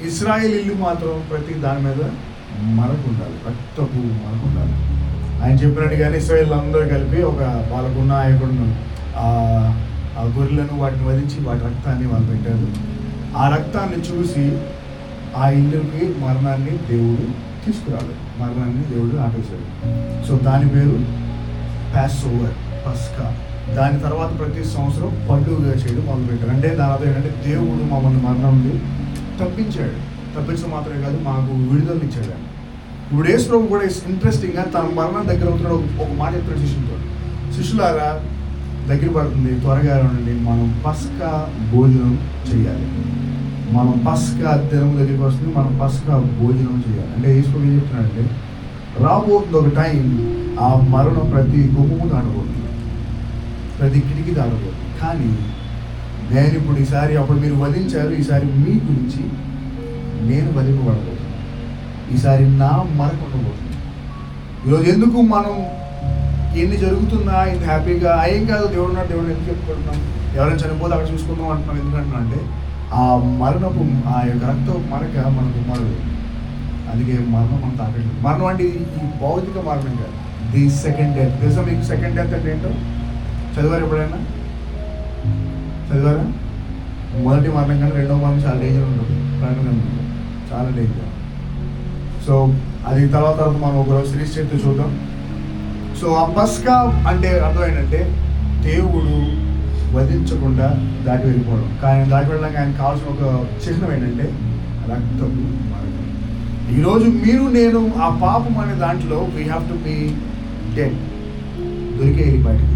ఇశ్రాయేల్ ఇల్లు మాత్రం ప్రతి దాని మీద మరక ఉండాలి, రక్తపు మరక ఉండాలి. ఆయన చెప్పినట్టుగానే ఇశ్రాయేల్ అందరూ కలిపి ఒక వాళ్ళకున్న ఆయకుడును ఆ గొర్రెలను వాటిని వధించి వాటి రక్తాన్ని వాళ్ళు పెట్టారు. ఆ రక్తాన్ని చూసి ఆ ఇల్లుకి మరణాన్ని దేవుడు తీసుకురాడు, మరణాన్ని దేవుడు ఆపేశాడు. సో దాని పేరు పాస్ ఓవర్, పస్కా. దాని తర్వాత ప్రతి సంవత్సరం పండుగగా చేయడం మొదలుపెట్టారు. అంటే దాని అర్థం ఏంటంటే దేవుడు మమ్మల్ని మరణం నుండి తప్పించాడు. తప్పించడం మాత్రమే కాదు, మాకు విడుదల ఇచ్చాడు. ఇప్పుడు యేసు ప్రభు కూడా ఇంట్రెస్టింగ్గా తన మరణం దగ్గర అవుతున్నాడు. ఒక మాట చెప్తాడు శిష్యులతో, శిష్యులారా దగ్గర పడుతుంది, త్వరగా ఉండండి, మనం పస్కా భోజనం చేయాలి. మనం పస్కా దినం దగ్గరికి వస్తుంది, మనం పస్కా భోజనం చేయాలి. అంటే యేసు ప్రభు ఏం చెప్తున్నాడంటే, రాబోతుంది ఒక టైం, ఆ మరణం ప్రతి గుమ్మము దాటబోతుంది, ప్రతి కిటికీ దాటబోతుంది. కానీ నేను ఇప్పుడు ఈసారి, అప్పుడు మీరు వధించారు, ఈసారి మీ గురించి నేను వధింపబడబోతున్నాను. ఈసారి నా మరక ఉండబోతుంది. ఈరోజు ఎందుకు మనం ఎన్ని జరుగుతున్నా ఇంత హ్యాపీగా ఏం కాదు, దేవుడు ఉన్నాడు, దేవుడు ఎందుకు చెప్పుకుంటున్నాం, ఎవరైనా చనిపోతే అక్కడ చూసుకుందాం అంటున్నాం. ఎందుకంటున్నా అంటే ఆ మరణపు, ఆ యొక్క రక్త మరక మనకు మరదు. అందుకే మరణం మనం తాకట్లేదు. మరణం అంటే ఈ భౌతిక మరణం కాదు, ది సెకండ్ డెత్. తెలుసా మీకు సెకండ్ డెత్ అంటే ఏంటో? చదివారు ఎప్పుడైనా? చదివారా? మొదటి మరణం కంటే రెండవ మరణం చాలా డేంజర్ ఉంటుంది. ప్రకటన చాలా డేంజర్. సో అది తర్వాత మనం ఒకరోజు సిరీస్ చేస్తూ చూద్దాం. సో ఆ పస్కా అంటే అర్థం ఏంటంటే దేవుడు వధించకుండా దాటి వెళ్ళిపోవడం. కానీ దాటి వెళ్ళడానికి ఆయన కావాల్సిన ఒక చిహ్నం ఏంటంటే రక్తము మరణం. ఈరోజు మీరు నేను ఆ పాపం అనే దాంట్లో we have to be dead, దొరికేయాలి బయటికి.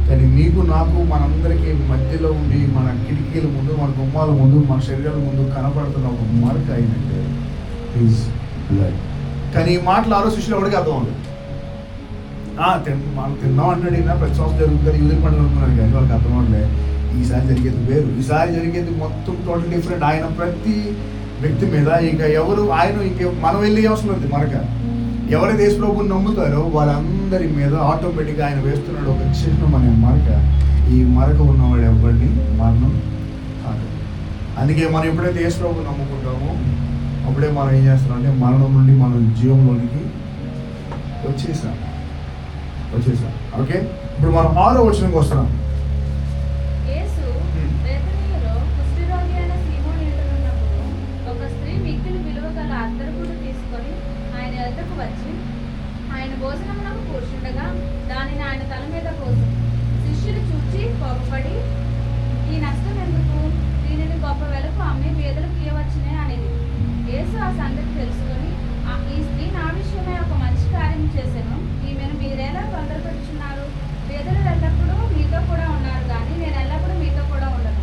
కానీ మీకు నాకు మనందరికీ మధ్యలో ఉండి మన కిటికీల ముందు, మన గుమ్మాల ముందు, మన శరీరాల ముందు కనపడుతున్న ఒక మరక ఏంటంటే ఈజ్ బ్లడ్. కానీ ఈ మాటలు ఆలోచించిన వాడికి అర్థం అవుతుంది. మనం తిన్నాం అంటాడు, ఈయన ప్రతి సంవత్సరం జరుగుతుంది, యూదుల పండుగ అనుకున్నాడు. కానీ వాళ్ళకి అర్థం అవట్లే ఈసారి జరిగేది వేరు. ఈసారి జరిగేది మొత్తం టోటల్ డిఫరెంట్. ఆయన ప్రతి వ్యక్తి మీద ఇక ఎవరు ఆయన ఇంక మనం వెళ్ళే అవసరం ఉంది. మరక ఎవరైతే యేసు ప్రభువుని నమ్ముతారో వాళ్ళందరి మీద ఆటోమేటిక్గా ఆయన వేస్తున్నాడు ఒక చిహ్నం అనే మరక. ఈ మరక ఉన్నవాడు ఎవరిని మరణం కాదు. అందుకే మనం ఎప్పుడైతే యేసు ప్రభువుని నమ్ముకుంటామో అప్పుడే మనం ఏం చేస్తాం అంటే మరణం నుండి మనం జీవంలోనికి వచ్చేసాం. ఓకే, ఇప్పుడు మనం 6వ వచనంకి వస్తున్నాం. యేసు బేతనీయులో కుష్ఠరోగి అయిన సీమోను ఇంట ఉన్నప్పుడు ఒక స్త్రీ మిక్కిలి విలువ గల అత్తరుపుడు తీసుకొని ఆయన ఎదుటకు వచ్చి ఆయన భోజనమునకు కూర్చుండగా దానిని ఆయన తల మీద పోసింది. శిష్యులు చూచి కోపపడి, ఈ నష్టం ఎందుకు? దీనిని గొప్ప వెలకు అమ్మి పేదలకు ఇవ్వవచ్చునే అనేది. యేసు ఆ సంగతి తెలుసుకొని, ఈ స్త్రీ నా విషయమై ఒక మంచి కార్యం చేశాను, ఈమెను మీరేలా తొందరపడుచున్నారు? పేదలు ఎల్లప్పుడూ మీతో కూడా ఉన్నారు, కానీ నేను ఎల్లప్పుడూ మీతో కూడా ఉండను.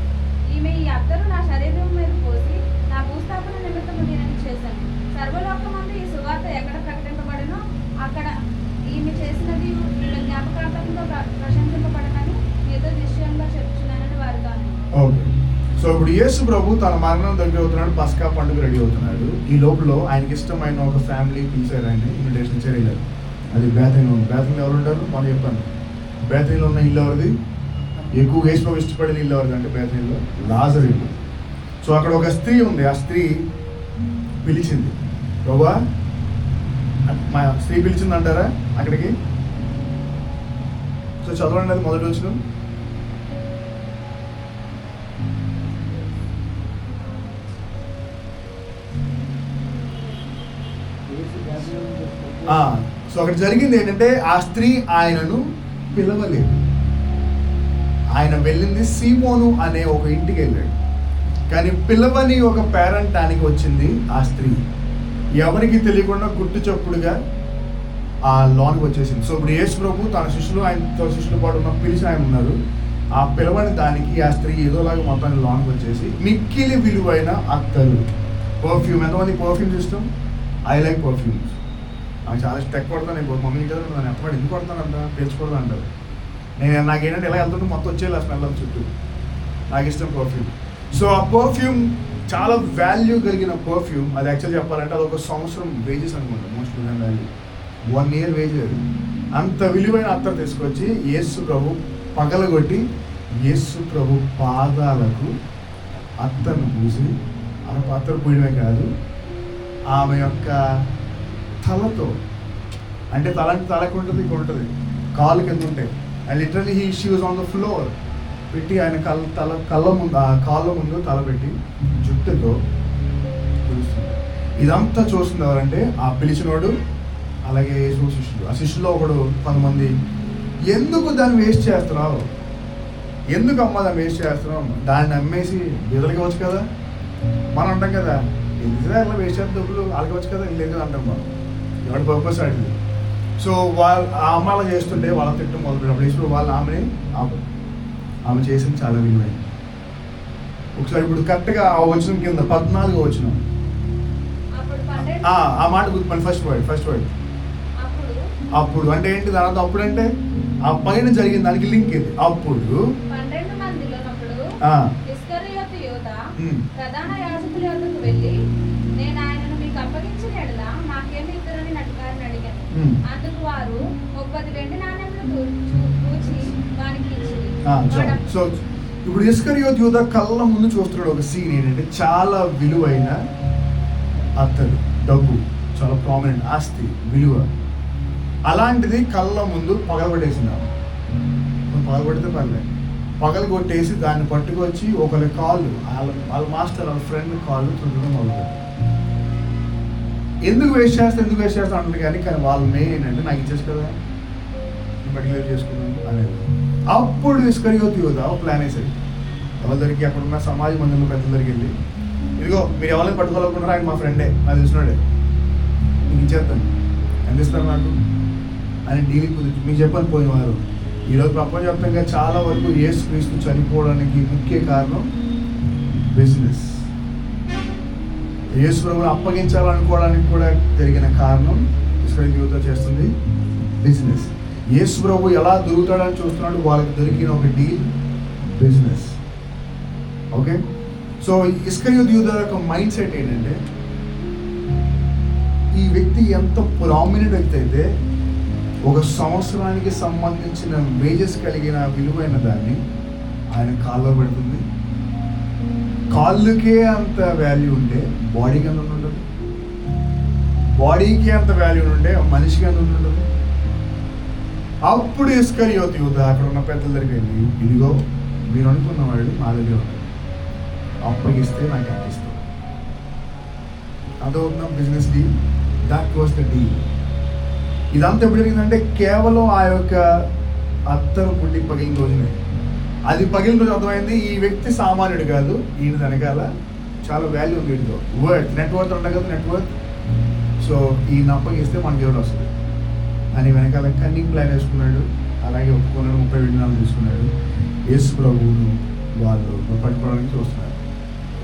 ఈమె ఈ అత్తరు నా శరీరం మీద పోసి నా భూస్థాపన నిమిత్తము దీనిని చేశాను. సర్వలోకమందు ఈ సువార్త ఎక్కడ ప్రకటింపబడినో అక్కడ ఈమె చేసినది ఈమె జ్ఞాపకార్థంతో ప్రశంసింపబడనని మీతో నిశ్చయంగా చెప్తున్నానని వారితో అన్నాడు. ఓకే, సో ఇప్పుడు యేసు ప్రభు తన మరణం దగ్గర అవుతున్నాడు, పస్కా పండుగ రెడీ అవుతున్నాడు. ఈ లోపల ఆయనకి ఇష్టమైన ఒక ఫ్యామిలీ పిలిచారు, ఆయన ఇన్విటేషన్ చేయలేదు. అది బేతనీలో ఉంది. బేతనీలో ఎవరు ఉంటారు? మనం చెప్పాను. బేతనీలో ఉన్న ఇల్లు ఎవరిది? ఎక్కువ యేసు ప్రభు ఇష్టపడిన ఇల్లు ఎవరిది అంటే బేతనీలో లాజరు ఇల్లు. సో అక్కడ ఒక స్త్రీ ఉంది. ఆ స్త్రీ పిలిచింది. ప్రభువా, మా స్త్రీ పిలిచింది అంటారా అక్కడికి? సో చదవండి, అది మొదటి వచ్చిన సో అక్కడ జరిగింది ఏంటంటే ఆ స్త్రీ ఆయనను పిలవలేదు. ఆయన వెళ్ళింది సీమోను అనే ఒక ఇంటికి వెళ్ళాడు. కానీ పిలవని ఒక పేరంటానికి వచ్చింది ఆ స్త్రీ. ఎవరికి తెలియకుండా గుట్టు చప్పుడుగా ఆ లోనికి వచ్చేసింది. సో ఇప్పుడు యేసు ప్రభు తన శిష్యులు, ఆయనతో శిష్యులు పాటు ఉన్న పిలిచి ఆయన ఉన్నారు. ఆ పిలవని దానికి ఆ స్త్రీ ఏదోలాగా మొత్తాన్ని లోనికి వచ్చేసి మిక్కిలి విలువైన అత్తరు, పర్ఫ్యూమ్. ఎంతమంది పర్ఫ్యూమ్స్ ఇష్టం? I like perfumes. నాకు చాలా స్టెక్ కొడతాను. నేను మమ్మీ కదా నన్ను ఎంతవాడు ఎందుకు కొడతానంట, పేర్చుకోవడం అంటారు. నాకేంటంటే ఎలా వెళ్తుంటే మొత్తం వచ్చేలా స్మెల్ చుట్టూ. నాకు ఇష్టం పర్ఫ్యూమ్. సో ఆ పర్ఫ్యూమ్ చాలా వాల్యూ కలిగిన పర్ఫ్యూమ్. అది యాక్చువల్ చెప్పాలంటే అది 1 సంవత్సరం వేజెస్ అనుకుంటా, మోస్ట్ వాల్యూ 1 year వేజ్. అంత విలువైన అత్తరు తీసుకొచ్చి యేసు ప్రభు పగలగొట్టి యేసు ప్రభు పాదాలకు అత్తను పూసి, అత్తరు పూయడమే కాదు ఆమె యొక్క తలతో, అంటే తల అంటే తలకు ఉంటుంది, ఇక్కడ ఉంటుంది, కాలు కింద ఉంటాయి. And literally she was on the floor పెట్టి ఆయన కళ్ళ ముందు, ఆ కాళ్ళ ముందు తల పెట్టి జుట్టుతో పిలుస్తుంది. ఇదంతా చూస్తుంది ఎవరంటే ఆ పిలిచినోడు, అలాగే యేసు శిష్యులు. ఆ శిష్యుల్లో ఒకడు కొంతమంది, ఎందుకు దాన్ని వేస్ట్ చేస్తున్నావు, ఎందుకు అమ్మ దాన్ని వేస్ట్ చేస్తున్నావు, దాన్ని అమ్మేసి బీదలకి వచ్చు కదా. మనం అంటాం కదా, ఎందుకు అట్లా వేస్ట్ చేస్తే డబ్బులు వాళ్ళకి వచ్చు కదా, లేదు అంటాం మనం. ఎవరి పర్పస్ అడిగింది. సో వాళ్ళు ఆ అమ్మ అలా చేస్తుంటే వాళ్ళ తిట్టం మొదలుపెట్టినప్పుడు ఇప్పుడు వాళ్ళు ఆమె చేసింది చాలా విలువైంది. ఒకసారి ఇప్పుడు కరెక్ట్గా ఆ వచనం కింద 14వ వచనం ఆ మాట గుర్తుపండి. ఫస్ట్ వర్డ్ అప్పుడు అంటే ఏంటి? తర్వాత అప్పుడు అంటే ఆ పైన జరిగిన దానికి లింక్ ఇది. అప్పుడు 12 మందిలో ఇస్కరియోతు యూదా ప్రధాన యాజకుల యొద్దకు వెళ్ళి, నేను ఆయనను మీకు అప్పగించిన యెడల నాకేమి ఇద్దరని నటుగారిని అడిగాను. అందుకు వారు 30 వెండి నాణెములు పూచి వానికి ఇచ్చి. సో ఇప్పుడు ఇస్కరియోతు యూదా కళ్ళ ముందు చూస్తున్నాడు ఒక సీన్. ఏంటంటే చాలా విలువైన అత్తరు, డబ్బు, చాలా ప్రామినెంట్ ఆస్తి, విలువ. అలాంటిది కళ్ళ ముందు పగలబడేసింది. కొంత పగలగొడితే పర్లేదు, పగలు కొట్టేసి దాన్ని పట్టుకొచ్చి ఒకరి కాళ్ళు వాళ్ళ మాస్టర్ వాళ్ళ ఫ్రెండ్ కాళ్ళు చుట్టడం మొదలుపెట్టారు. ఎందుకు వేస్ట్ చేస్తా అంటారు కానీ వాళ్ళ మెయిన్ ఏంటంటే నాకు ఇచ్చేసి కదా పర్టికులర్ చేసుకున్నాను అనేది. అప్పుడు ఇస్కరియోతు యూదా ఒక ప్లాన్ వేసేది. ఎవరి దగ్గరికి అక్కడ ఉన్న సమాజ మందిరంలో పెద్దల దగ్గరికి వెళ్ళి, ఇదిగో మీరు ఎవరిని పట్టుకోవాలనుకుంటారో ఆయన మా ఫ్రెండే, నాకు తెలిసినాడే, మీకు ఇచ్చేస్తాను, ఎంత ఇస్తారు నాకు అని డీలింగ్ కుదిరి మీకు చెప్పని పోయినవారు. ఈరోజు ప్రపంచవ్యాప్తంగా చాలా వరకు యేసుక్రీస్తు చనిపోవడానికి ముఖ్య కారణం బిజినెస్. యేసు ప్రభువుని అప్పగించాలనుకోవడానికి కూడా జరిగిన కారణం ఇస్రాయేల్ యూదా చేస్తుంది బిజినెస్. యేసు ప్రభు ఎలా దొరుకుతాడని చూస్తున్నాడు, వాళ్ళకి దొరికిన ఒక డీల్ బిజినెస్. ఓకే, సో ఇస్కరియోతు యూదా యొక్క మైండ్ సెట్ ఏంటంటే, ఈ వ్యక్తి ఎంత ప్రామినెంట్ వ్యక్తి అయితే ఒక సంవత్సరానికి సంబంధించిన వేజెస్ కలిగిన విలువైన దాన్ని ఆయన కాల్లో పెడుతుంది. కాళ్ళకే అంత వాల్యూ ఉంటే బాడీకి ఎంత ఉంటుంది, బాడీకి అంత వాల్యూ ఉంటే మనిషికి ఎంత ఉంటుంది. అప్పుడు ఇస్కరియోతు యూదా అక్కడ ఉన్న పెద్దల దగ్గరికి వెళ్ళి, ఇదిగో మీరు అనుకున్నవాడు నా దగ్గర ఉన్నాడు, అప్పగిస్తే నాకు ఎంత ఇస్తాం. అదొక business deal, that was the deal. ఇదంతా ఎప్పుడు జరిగిందంటే కేవలం ఆ యొక్క అత్తరు పుట్టి పగిలిన రోజునే. అది పగిలిన రోజు అర్థమైంది ఈ వ్యక్తి సామాన్యుడు కాదు, ఈయన వెనకాల చాలా వాల్యూ ఉంది. వీటిలో నెట్వర్క్ ఉంటుంది కదా, నెట్వర్క్. సో ఈయన అప్పగిస్తే మనకి ఎవరు వస్తుంది అని వెనకాల కన్నింగ్ ప్లాన్ వేసుకున్నాడు. అలాగే ఒప్పుకున్నాడు, 30 దినాలు తీసుకున్నాడు. యేసు ప్రభువును వాళ్ళు పట్టుకోవడానికి చూస్తున్నారు.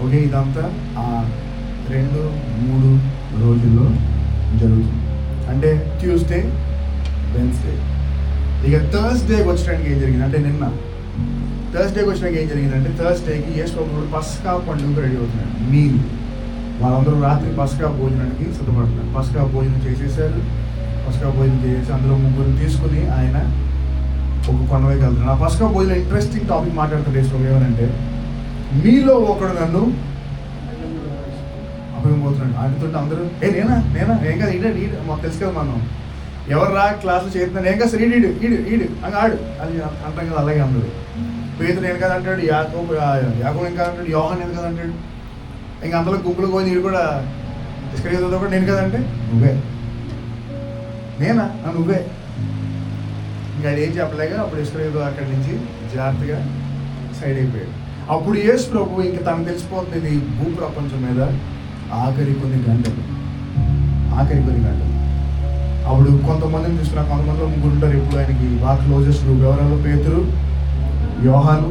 ఓకే, ఇదంతా ఆ 2-3 రోజుల్లో జరుగుతుంది. అంటే ట్యూస్డే, వెన్స్డే. ఇక థర్స్డేకి వచ్చడానికి ఏం జరిగింది అంటే, నిన్న థర్స్డేకి వచ్చినాక ఏం జరిగిందంటే, థర్స్డేకి యేసు ప్రభువు పస్కా పండుగ రెడీ అవుతున్నాడు. మీల్ వాళ్ళందరూ రాత్రి పస్కా భోజనానికి సిద్ధపడుతున్నారు. పస్కా భోజనం చేసేసారు. పస్కా భోజనం చేసి అందులో 3 తీసుకుని ఆయన ఒక కొండవైకి వెళ్తున్నాడు. ఆ పస్కా భోజనం ఇంట్రెస్టింగ్ టాపిక్ మాట్లాడుతాడు యేసు ప్రభు. ఏమనంటే, మీలో ఒకడు నన్ను అప్పగిపోతున్నాడు. ఆడుతుంటే అందరూ నేనా ఏం కాదు, ఈడు మాకు తెలుసు కదా, మనం ఎవర్రా క్లాసులు చేస్తున్నాను, ఏం కాదు సార్, ఈడు అని ఆడు అని అంటాం కదా. అలాగే అందరూ పేతురు ఏం కాదు అంటాడు, యాకోబు ఏం కాదు అంటాడు, యోహాన్ ఏం కాదు అంటాడు. ఇంకా అందులో గుంపులు పోయి నీడు కూడా ఇస్కరియోతు కూడా నేను కదంటే, నువ్వే నేనా నువ్వే. ఇంకా అది ఏం చెప్పలేక అప్పుడు ఇస్కరియోతు అక్కడి నుంచి జాగ్రత్తగా సైడ్ అయిపోయాడు. అప్పుడు యేసు ప్రభు ఇంకా తనకు తెలిసిపోతుంది భూ ప్రపంచం మీద ఆఖరి కొన్ని గంటలు. అప్పుడు కొంతమందిని తీసుకున్నా, కొంతమందిలో 3 ఉంటారు ఎప్పుడు ఆయనకి బాగా క్లోజెస్ట్ గ్రూప్. ఎవరెవరు? పేతురు, యోహాను,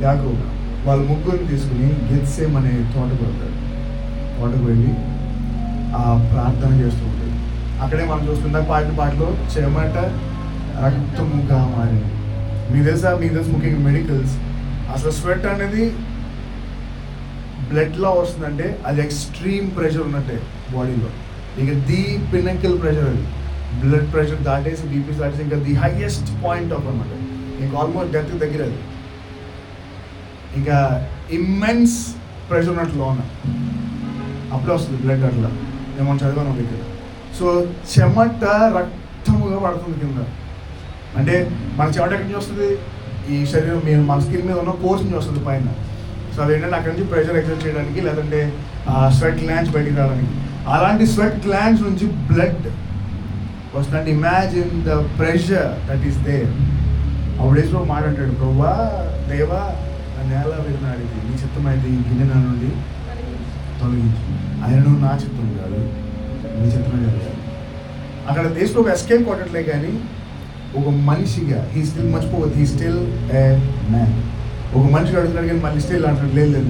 యాకోబు. వాళ్ళు 3 తీసుకుని గెత్సేమ్ అనే తోటకు వెళ్ళి ఆ ప్రార్థన చేస్తూ ఉంటాడు. అక్కడే మనం చూస్తున్నా పాటలో చెమట రక్తముగా మారింది. మీకు తెలుసు ముఖ్యంగా మెడికల్స్, అసలు స్వెట్ అనేది బ్లడ్లో వస్తుందంటే అది ఎక్స్ట్రీమ్ ప్రెషర్ ఉన్నట్టే బాడీలో. ఇక ది పిన్నకిల్ ప్రెషర్, అది బ్లడ్ ప్రెషర్ దాటేసి బీపీ దాటేసి ఇంకా ది హైయెస్ట్ పాయింట్ ఆఫ్ అనమాట. ఇంకా ఆల్మోస్ట్ డెత్ దగ్గర అది. ఇంకా ఇమ్మెన్స్ ప్రెషర్ ఉన్నట్లు ఉన్న అప్పుడే వస్తుంది బ్లడ్ అట్లా. ఏమన్నా చదివాను దగ్గర. సో చెమట రక్తముగా పడుతుంది కింద. అంటే మన చెమట ఎక్కడి నుంచి వస్తుంది? ఈ శరీరం మీద మన స్కిన్ మీద ఉన్న పోర్స్ నుంచి వస్తుంది పైన. సో అదేంటంటే అక్కడి నుంచి ప్రెషర్ ఎక్సర్ట్ చేయడానికి, లేదంటే స్వెట్ గ్లాండ్స్ బయటికి రావడానికి. అలాంటి స్వెట్ గ్లాండ్స్ నుంచి బ్లడ్ వస్తుందంటే imagine the pressure that is there. అప్పుడు యేసు మాట్లాడాడు, ప్రభువా దేవా నేల విన్నాడికి నీ చిత్తం అయితే ఈ గిన్నె నా నుండి తొలగించు. ఆయనను నా చిత్తం కాదు నీ చిత్తమే జరగాలి. అక్కడ యేసు ఒక ఎస్కేప్ కొట్టట్లే, కానీ ఒక మనిషిగా హీ స్టిల్ మర్చిపోవద్దు, హీ స్టిల్ ఏ మ్యాన్. ఒక మనిషిగా అడుగుతున్నాడు కానీ మళ్ళీ స్టిల్ అంటాడు, లేదు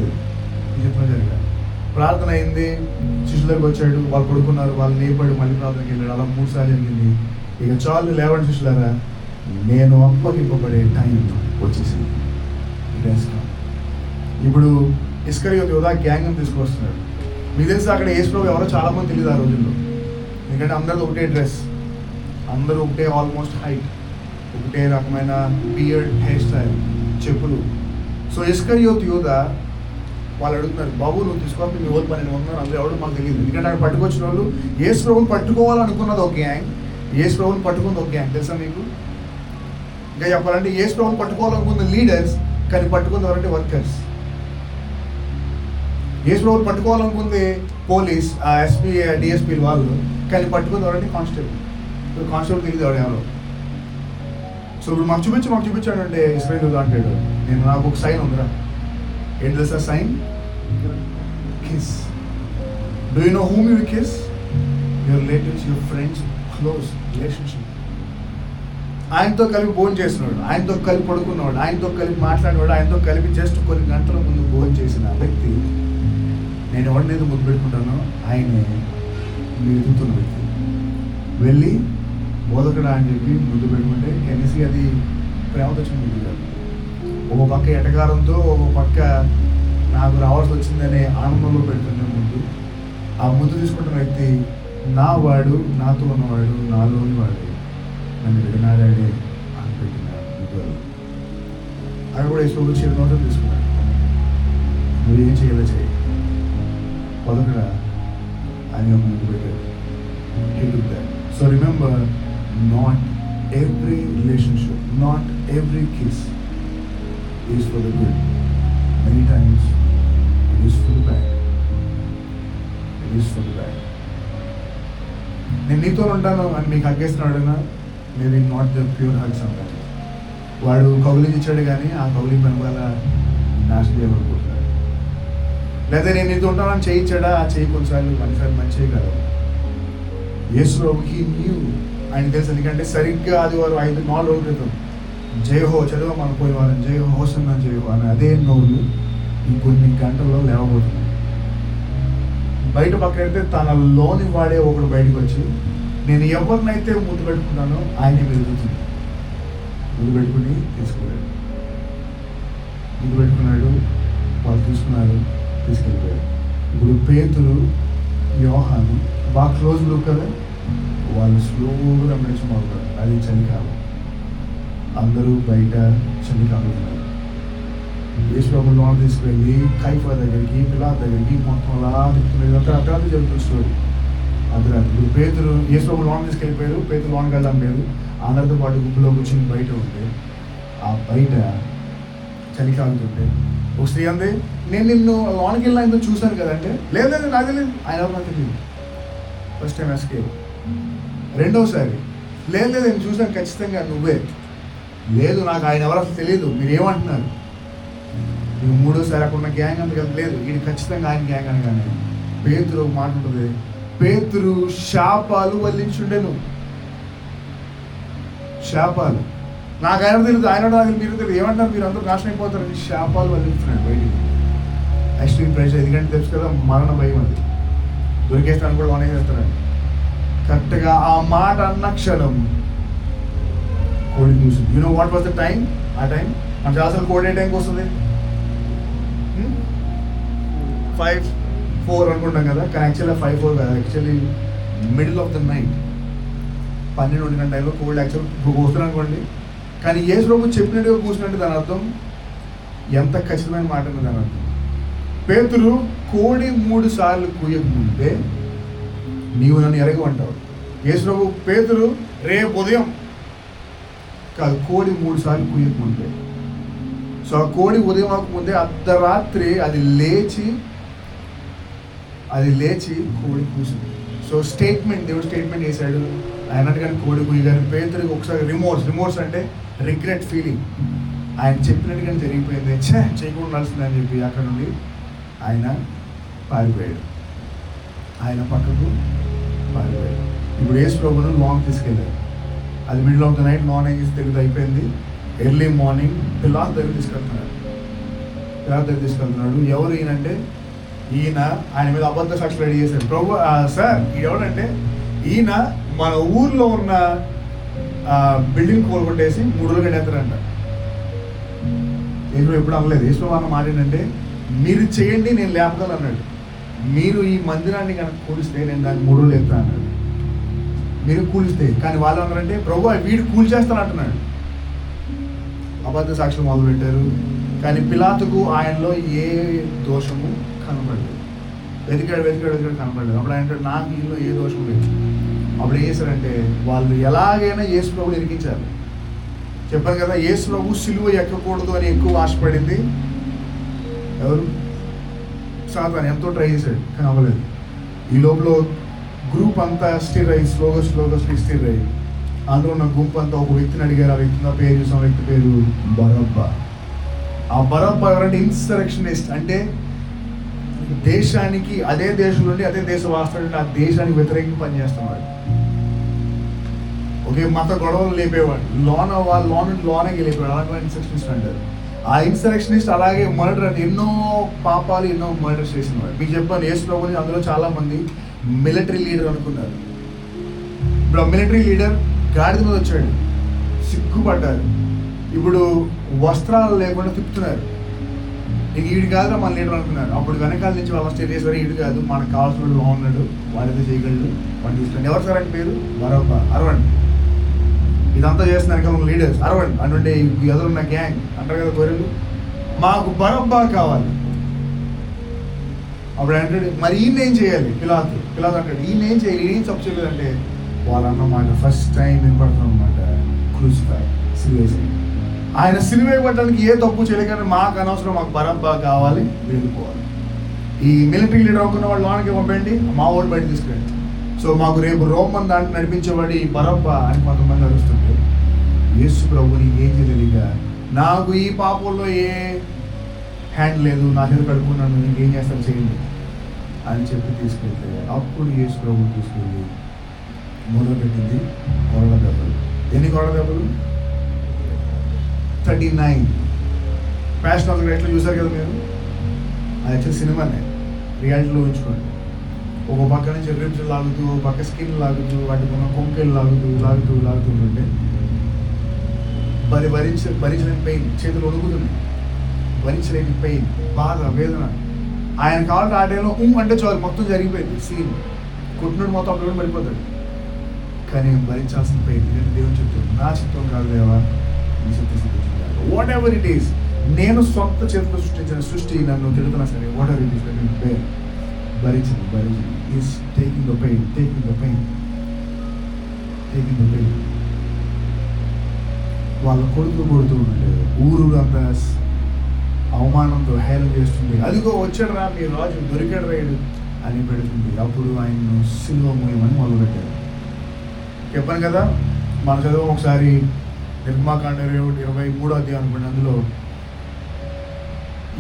నీ చిత్తమే జరగాలి. ప్రార్థన అయింది, శిష్యులకు వచ్చాడు, వాళ్ళు పడుకున్నారు, వాళ్ళు లేపాడు, మళ్ళీ ప్రార్థనకి వెళ్ళాడు. అలా 3 సార్లు జరిగింది. ఇక చాలు లేవండి శిష్యులారా, నేను అప్పగింపబడే టైం వచ్చేసింది. ఇప్పుడు ఇస్కరియోతు యూదా గ్యాంగ్ తీసుకొస్తున్నాడు. మీకు తెలిసి అక్కడ యేసు ప్రభు ఎవరో చాలా మంది తెలియదు ఆ రోజుల్లో. ఎందుకంటే అందరూ ఒకటే డ్రెస్, అందరూ ఒకటే ఆల్మోస్ట్ హైట్, ఒకటే రకమైన బియర్డ్ హెయిర్ స్టైల్, చెప్పులు. సో ఇస్కరియోతు యూదా వాళ్ళు అడుగుతున్నారు, బాబు నువ్వు తీసుకోవాలి, మీ ఓల్ 12 ఉన్నారు, అందులో ఎవరు మాకు తెలియదు. ఎందుకంటే అక్కడ పట్టుకొచ్చిన వాళ్ళు యేసు ప్రభుని పట్టుకోవాలనుకున్నది ఒక గ్యాంగ్, యేసు ప్రభుని పట్టుకున్నది ఒక గ్యాంగ్. తెలుసా మీకు? ఇంకా చెప్పాలంటే యేసు ప్రభువుని పట్టుకోవాలనుకున్న లీడర్స్, కానీ పట్టుకుంది ఎవరంటే వర్కర్స్. యేసు ప్రభువుని పట్టుకోవాలనుకుంది పోలీస్, ఎస్పీ, డిఎస్పీ వాళ్ళు, కానీ పట్టుకుంది ఎవరంటే కానిస్టేబుల్. కానిస్టేబుల్ తెలియదు ఎవరు. సో ఇప్పుడు మాకు చూపించాడు అంటే ఇస్రాయేల్ అంటాడు, నేను నాకు ఒక సైన్ ఉందిరా. ఏంటి తెలుసా sign? Kiss. Do you know whom you kiss? Your relatives, your friends, close relationship. ఆయనతో కలిపి భోజనం చేస్తున్నాడు, ఆయనతో కలిపి పడుకున్నవాడు, ఆయనతో కలిపి మాట్లాడినవాడు, ఆయనతో కలిపి జస్ట్ కొన్ని గంటల ముందు భోజనం చేసిన వ్యక్తి, నేను ఎవరినైతే ముద్దు పెట్టుకుంటానో ఆయనే మీరు ఎదుగుతున్న వ్యక్తి. వెళ్ళి బోధకుడా అని చెప్పి ముద్దు పెట్టుకుంటే కనీసం అది ప్రేమతో వచ్చిన ముద్దు కాదు. ఒక పక్క ఎటకారంతో, ఒక పక్క నాకు రావాల్సి వచ్చిందనే ఆనందంలో పెడుతున్న ముద్దు. ఆ ముద్దు తీసుకుంటున్న వ్యక్తి నా వాడు, నాతో ఉన్నవాడు, నాలోని వాడు, నన్ను విడనాడాడే అని పెట్టిన ముద్దు. అక్కడ కూడా ఈశ్వరుడు చిన్న నోటలు తీసుకున్నాడు. నువ్వు ఏం చేయాలో చేయి, బోధకుడా అని ఒక ముద్దు పెట్టాడు. So remember, not every relationship, not every kiss is for the good. Many times it is for the bad. It is for the bad. నేను నీతో ఉంటాను అని మీకు హగ్గేస్తున్నాడన్నా, maybe not the pure hugs అంటారు. వాడు కౌలింగ్ ఇచ్చాడు కానీ ఆ కౌలింగ్ పని వల్ల నాశనం చేయబడిపోతున్నాడు. లేదా నేను నీతో ఉంటానని చేయించాడా, ఆ చేయి కొన్నిసార్లు మంచి చేయి కాదు. యేసు ప్రభుకి న్యూ ఆయన తెలుసు. ఎందుకంటే సరిగ్గా అది వారు 4 రోజుల క్రితం జయహో చదువు మనం పోయే వాళ్ళని జయహో హోసన్నా జయహో అని అదే నోళ్ళు ఇంకొన్ని గంటల్లో లేవబోతున్నాయి. బయట పక్కనైతే తనలోని వాడే ఒకడు బయటకు వచ్చి నేను ఎవరినైతే ముద్దు పెట్టుకున్నానో ఆయనే వెలుగుతుంది. ముద్దు పెట్టుకుని తీసుకున్నాడు, ముద్దు పెట్టుకున్నాడు, వాళ్ళు తీసుకున్నారు, తీసుకెళ్ళిపోయాడు. ఇప్పుడు పేతురు, యోహాను బాగా క్లోజ్ గ్రూప్ కదా, వాళ్ళు స్లోగా వెంబడించి మొదలుపెట్టారు. అది చలికాలం, అందరూ బయట చలికాలుతున్నారు. యేసు ప్రభువు లోన తీసుకువెళ్ళి కైఫా దగ్గరికి, పిలాతు దగ్గరికి మొత్తం అలా తిప్పుతున్నారు. ఇదంతా అర్ధరాత్రి జరుగుతున్న స్టోరీ. అర్ధరాత్రి ఇప్పుడు పేతురు యేసు ప్రభువు లోన తీసుకెళ్ళిపోయారు. పేతురు లోనకి వెళ్ళడం లేదు, అందరితో పాటు గుంపులో కూర్చొని బయట ఉంటే ఆ బయట చలికాలుతుంటే ఒక స్త్రీ అంది, నేను నిన్ను లోనకి వెళ్ళిన ఆయనతో చూశాను కదంటే, లేదు నాకు తెలియదు, ఆయన నాకు తెలియదు. First time escape. రెండోసారి లేదు నేను చూసాను ఖచ్చితంగా నువ్వే. లేదు నాకు ఆయన ఎవరు అసలు తెలియదు, మీరు ఏమంటున్నారు? నువ్వు మూడోసారి అక్కడ ఉన్న గ్యాంగ్ అంత కదా, లేదు ఇది ఖచ్చితంగా ఆయన గ్యాంగ్ అనగానే పేతురు ఒక మాట ఉంటుంది, పేతురు శాపాలు వల్లించుండెను. శాపాలు నాకు ఆయన తెలియదు, ఆయన నాకు మీరు తెలియదు, ఏమంటారు మీరు అందరూ నాశనం అయిపోతారని శాపాలు వల్లించున్నాడు బయటికి. ఎక్స్ట్రీమ్ ప్రెషర్, ఎందుకంటే తెలుసు కదా మరణ భయం, అది దొరికేస్తాను కూడా వనేస్తారని. కరెక్ట్గా ఆ మాట అన్న క్షణం కోడి చూసింది. You know what was the time? ఆ టైం మన అసలు కోడి ఏ టైంకి వస్తుంది? 5-4 అనుకుంటాం కదా, కానీ యాక్చువల్గా 5-4 కదా, actually middle of the night 12 గంటల టైంలో కోల్డ్ యాక్చువల్ కూర్చుని అనుకోండి. కానీ యేసు ప్రభువు చెప్పినట్టుగా కూర్చున్నట్టు దాని అర్థం ఎంత ఖచ్చితమైన మాట ఉంది దాని అర్థం. పేతురు కోడి 3 సార్లు కూయకముందే నీవు నన్ను ఎరగమంటావు. యేసు ప్రభు పేతురు రేపు ఉదయం కాదు, కోడి 3 సార్లు కూయకముందే. సో ఆ కోడి ఉదయం అవ్వకముందే అర్ధరాత్రి అది లేచి కోడి కూసింది. సో స్టేట్మెంట్, దేవుడు స్టేట్మెంట్ చేశాడు. ఆయన అన్నట్టుగానే కోడి కూయి కానీ పేతురికి ఒకసారి రిమోర్స్ అంటే రిగ్రెట్ ఫీలింగ్. ఆయన చెప్పినట్టుగానే జరిగిపోయింది, చేయకుండా ఉండాల్సిందని చెప్పి అక్కడ నుండి ఆయన పారిపోయాడు, ఆయన పక్కకు పారిపోయాడు. ఇప్పుడు యేసు ప్రభువును లాంగ్ తీసుకెళ్ళారు. అది మిడిల్ ఆఫ్ ద నైట్, నాన్ ఏజ్ తెలుగు అయిపోయింది. ఎర్లీ మార్నింగ్ పిలాతు దగ్గర తీసుకెళ్తున్నాడు. ఎవరు ఈయనంటే, ఈయన ఆయన మీద అబద్ధ సాక్షులు రెడీ చేశారు. ప్రభు సార్ ఎవరంటే, ఈయన మన ఊర్లో ఉన్న బిల్డింగ్ కోలుకొట్టేసి 3 రోజులు కట్టేస్తారంట. యేసు ఎప్పుడు అనలేదు. యేసు అన్న మాట ఏంటంటే, మీరు చేయండి నేను లేపగలను అన్నాడు. మీరు ఈ మందిరాన్ని కనుక కూలిస్తే నేను దాన్ని 3 రోజులు ఎత్తా అన్నాడు. మీరు కూలిస్తే, కానీ వాళ్ళు అన్నారంటే ప్రభు వీడు కూల్చేస్తాను అంటున్నాడు. అబద్ధ సాక్షులు మొదలు పెట్టారు. కానీ పిలాతుకు ఆయనలో ఏ దోషము కనపడలేదు. వెతికాడు కనపడలేదు. అప్పుడు ఆయన అంటాడు, నాకు ఈయనలో ఏ దోషం లేదు. అప్పుడు ఏం చేశారంటే, వాళ్ళు ఎలాగైనా యేసు ప్రభువుని ఇరికించారు. చెప్పాను కదా, యేసు ప్రభు సిలువ ఎక్కకూడదు అని ఎక్కువ ఆశపడింది ఎవరు? సాతాను. ఎంతో ట్రై చేశాడు కానీ అవ్వలేదు. ఈ లోపల గ్రూప్ అంతా స్టిర్ అయ్యి స్లోగా స్టిర్ అయ్యి అందులో ఉన్న గుంపు అంతా ఒక వ్యక్తిని అడిగారు. ఆ వ్యక్తి నా పేరు చూసిన వ్యక్తి పేరు బరబ్బా. ఆ బరబ్బా ఎవరంటే ఇన్సరెక్షనిస్ట్, అంటే దేశానికి, అదే దేశం నుండి అదే దేశ వాస్తవుడు ఆ దేశానికి వ్యతిరేకంగా పనిచేస్తున్నాడు. ఒకే మత గొడవలు లేపేవాడు, లోనకి వెళ్ళిపోయాడు. అలాగే ఇన్సరెక్షనిస్ట్ అంటారు. ఆ ఇన్సరెక్షనిస్ట్ అలాగే మర్డర్ అంటే ఎన్నో పాపాలు, ఎన్నో మర్డర్స్ చేసినవాడు. మీకు చెప్పాను, యేసు ప్రభుని అందులో చాలా మంది మిలిటరీ లీడర్ అనుకున్నారు. ఇప్పుడు ఆ మిలిటరీ లీడర్ గాడిద మీద వచ్చాడు, సిగ్గుపడ్డారు. ఇప్పుడు వస్త్రాలు లేకుండా తిప్పుతున్నారు. ఇంక ఈడు కాదురా మన లీడర్ అనుకున్నారు. అప్పుడు వెనకాల నుంచి వాళ్ళ స్టేట్ చేసారు, ఈడు కాదు మనకు కావాల్సిన వాడు బాగున్నాడు, వాడితో చేయగలడు, వాడిని తీసుకుని. ఎవరు సార్ అంటే పేరు? బరబ్బా. అరవండి. ఇదంతా చేస్తున్న వెనకాల లీడర్స్ అరవండి అంటే ఎదురున్న గ్యాంగ్ అంటారు కదా గొర్రెలు, మాకు బరబ్బా కావాలి. అప్పుడు అంటాడు, మరి ఈయన ఏం చేయాలి? పిలాతు అంటాడు, ఈయన ఏం చేయాలి, ఈయన తప్పు చేయలేదంటే వాళ్ళన్నమాట ఫస్ట్ టైం వినపడుతున్నాం అనమాట. క్రూసిఫై, సిలువేసి. ఆయన సిలువ పట్టడానికి ఏ తప్పు చేయలేక మాకు అనవసరం, మాకు బరబ్బా కావాలి, వెళ్ళిపోవాలి. ఈ మిలిటరీ లీడర్ అనుకున్న వాళ్ళు లోనికి పంపండి, మా ఓటు బయట తీసుకురండి. సో మాకు రేపు రోమన్ దాంట్లో నడిపించేవాడు ఈ బరబ్బా అని కొంతమంది అరుస్తుంటే, యేసు ప్రభుని ఏం చేయలేక నాకు ఈ పాపంలో ఏ హ్యాండ్ లేదు, నా చేతి కడుక్కున్నాను, ఇంకేం చేస్తాను చేయండి అని చెప్పి తీసుకెళ్తే అప్పుడు యేసు ప్రభు తీసుకెళ్ళి మొదలుపెట్టింది కొరడ దెబ్బలు. ఎన్ని కొరడ దెబ్బలు? 39. ప్యాషన్ ఆఫ్ ద క్రైస్ట్ చూసారు కదా మీరు. అది యాక్చువల్ సినిమానే, రియాలిటీలో ఉంచుకోండి. ఒక పక్క నుంచి రిబ్స్ లాగుతూ, ఒక పక్క స్కిన్ లాగుతూ, వాటికి ఉన్న కొంకెలు లాగుతుంటే భరించలేని పెయిన్, చేతులు ఒడుగుతున్నాయి, భరించలేని పెయిన్, బాధ, వేదన. ఆయన కావాలంటే ఆ టైంలో అంటే చాలు, మొత్తం జరిగిపోయింది సీన్, కొట్టినట్టు మొత్తం అప్పుడు పడిపోతాడు. కానీ భరించాల్సిన పెయిన్. నేను దేవుని చెప్తాను, నా చిత్తం కాదు దేవా, నీ చిత్తం సిద్ధించాలి. వాట్ ఎవర్ ఇట్ ఈస్, నేను సొంత చేతితో సృష్టించిన సృష్టి నన్ను తిడుతున్నా సరే, వాట్ ఎవర్ ఇట్ ఈస్, నేను భరించింది ఈస్ టేకింగ్ ద పెయిన్. వాళ్ళ కొడుకు కొడుతూ ఉండలేదు, ఊరు అంతా అవమానంతో హేళన చేస్తుంది. అదిగో వచ్చాడు రా మీ రాజు, దొరికాడు రైడు అని పెడుతుంది. అప్పుడు ఆయన్ను సిలువ మోయమని మొదలుపెట్టారు. చెప్పాను కదా, మన చదువు ఒకసారి నిర్మాకాండ 23వ అధ్యాయం అనుకోండి. అందులో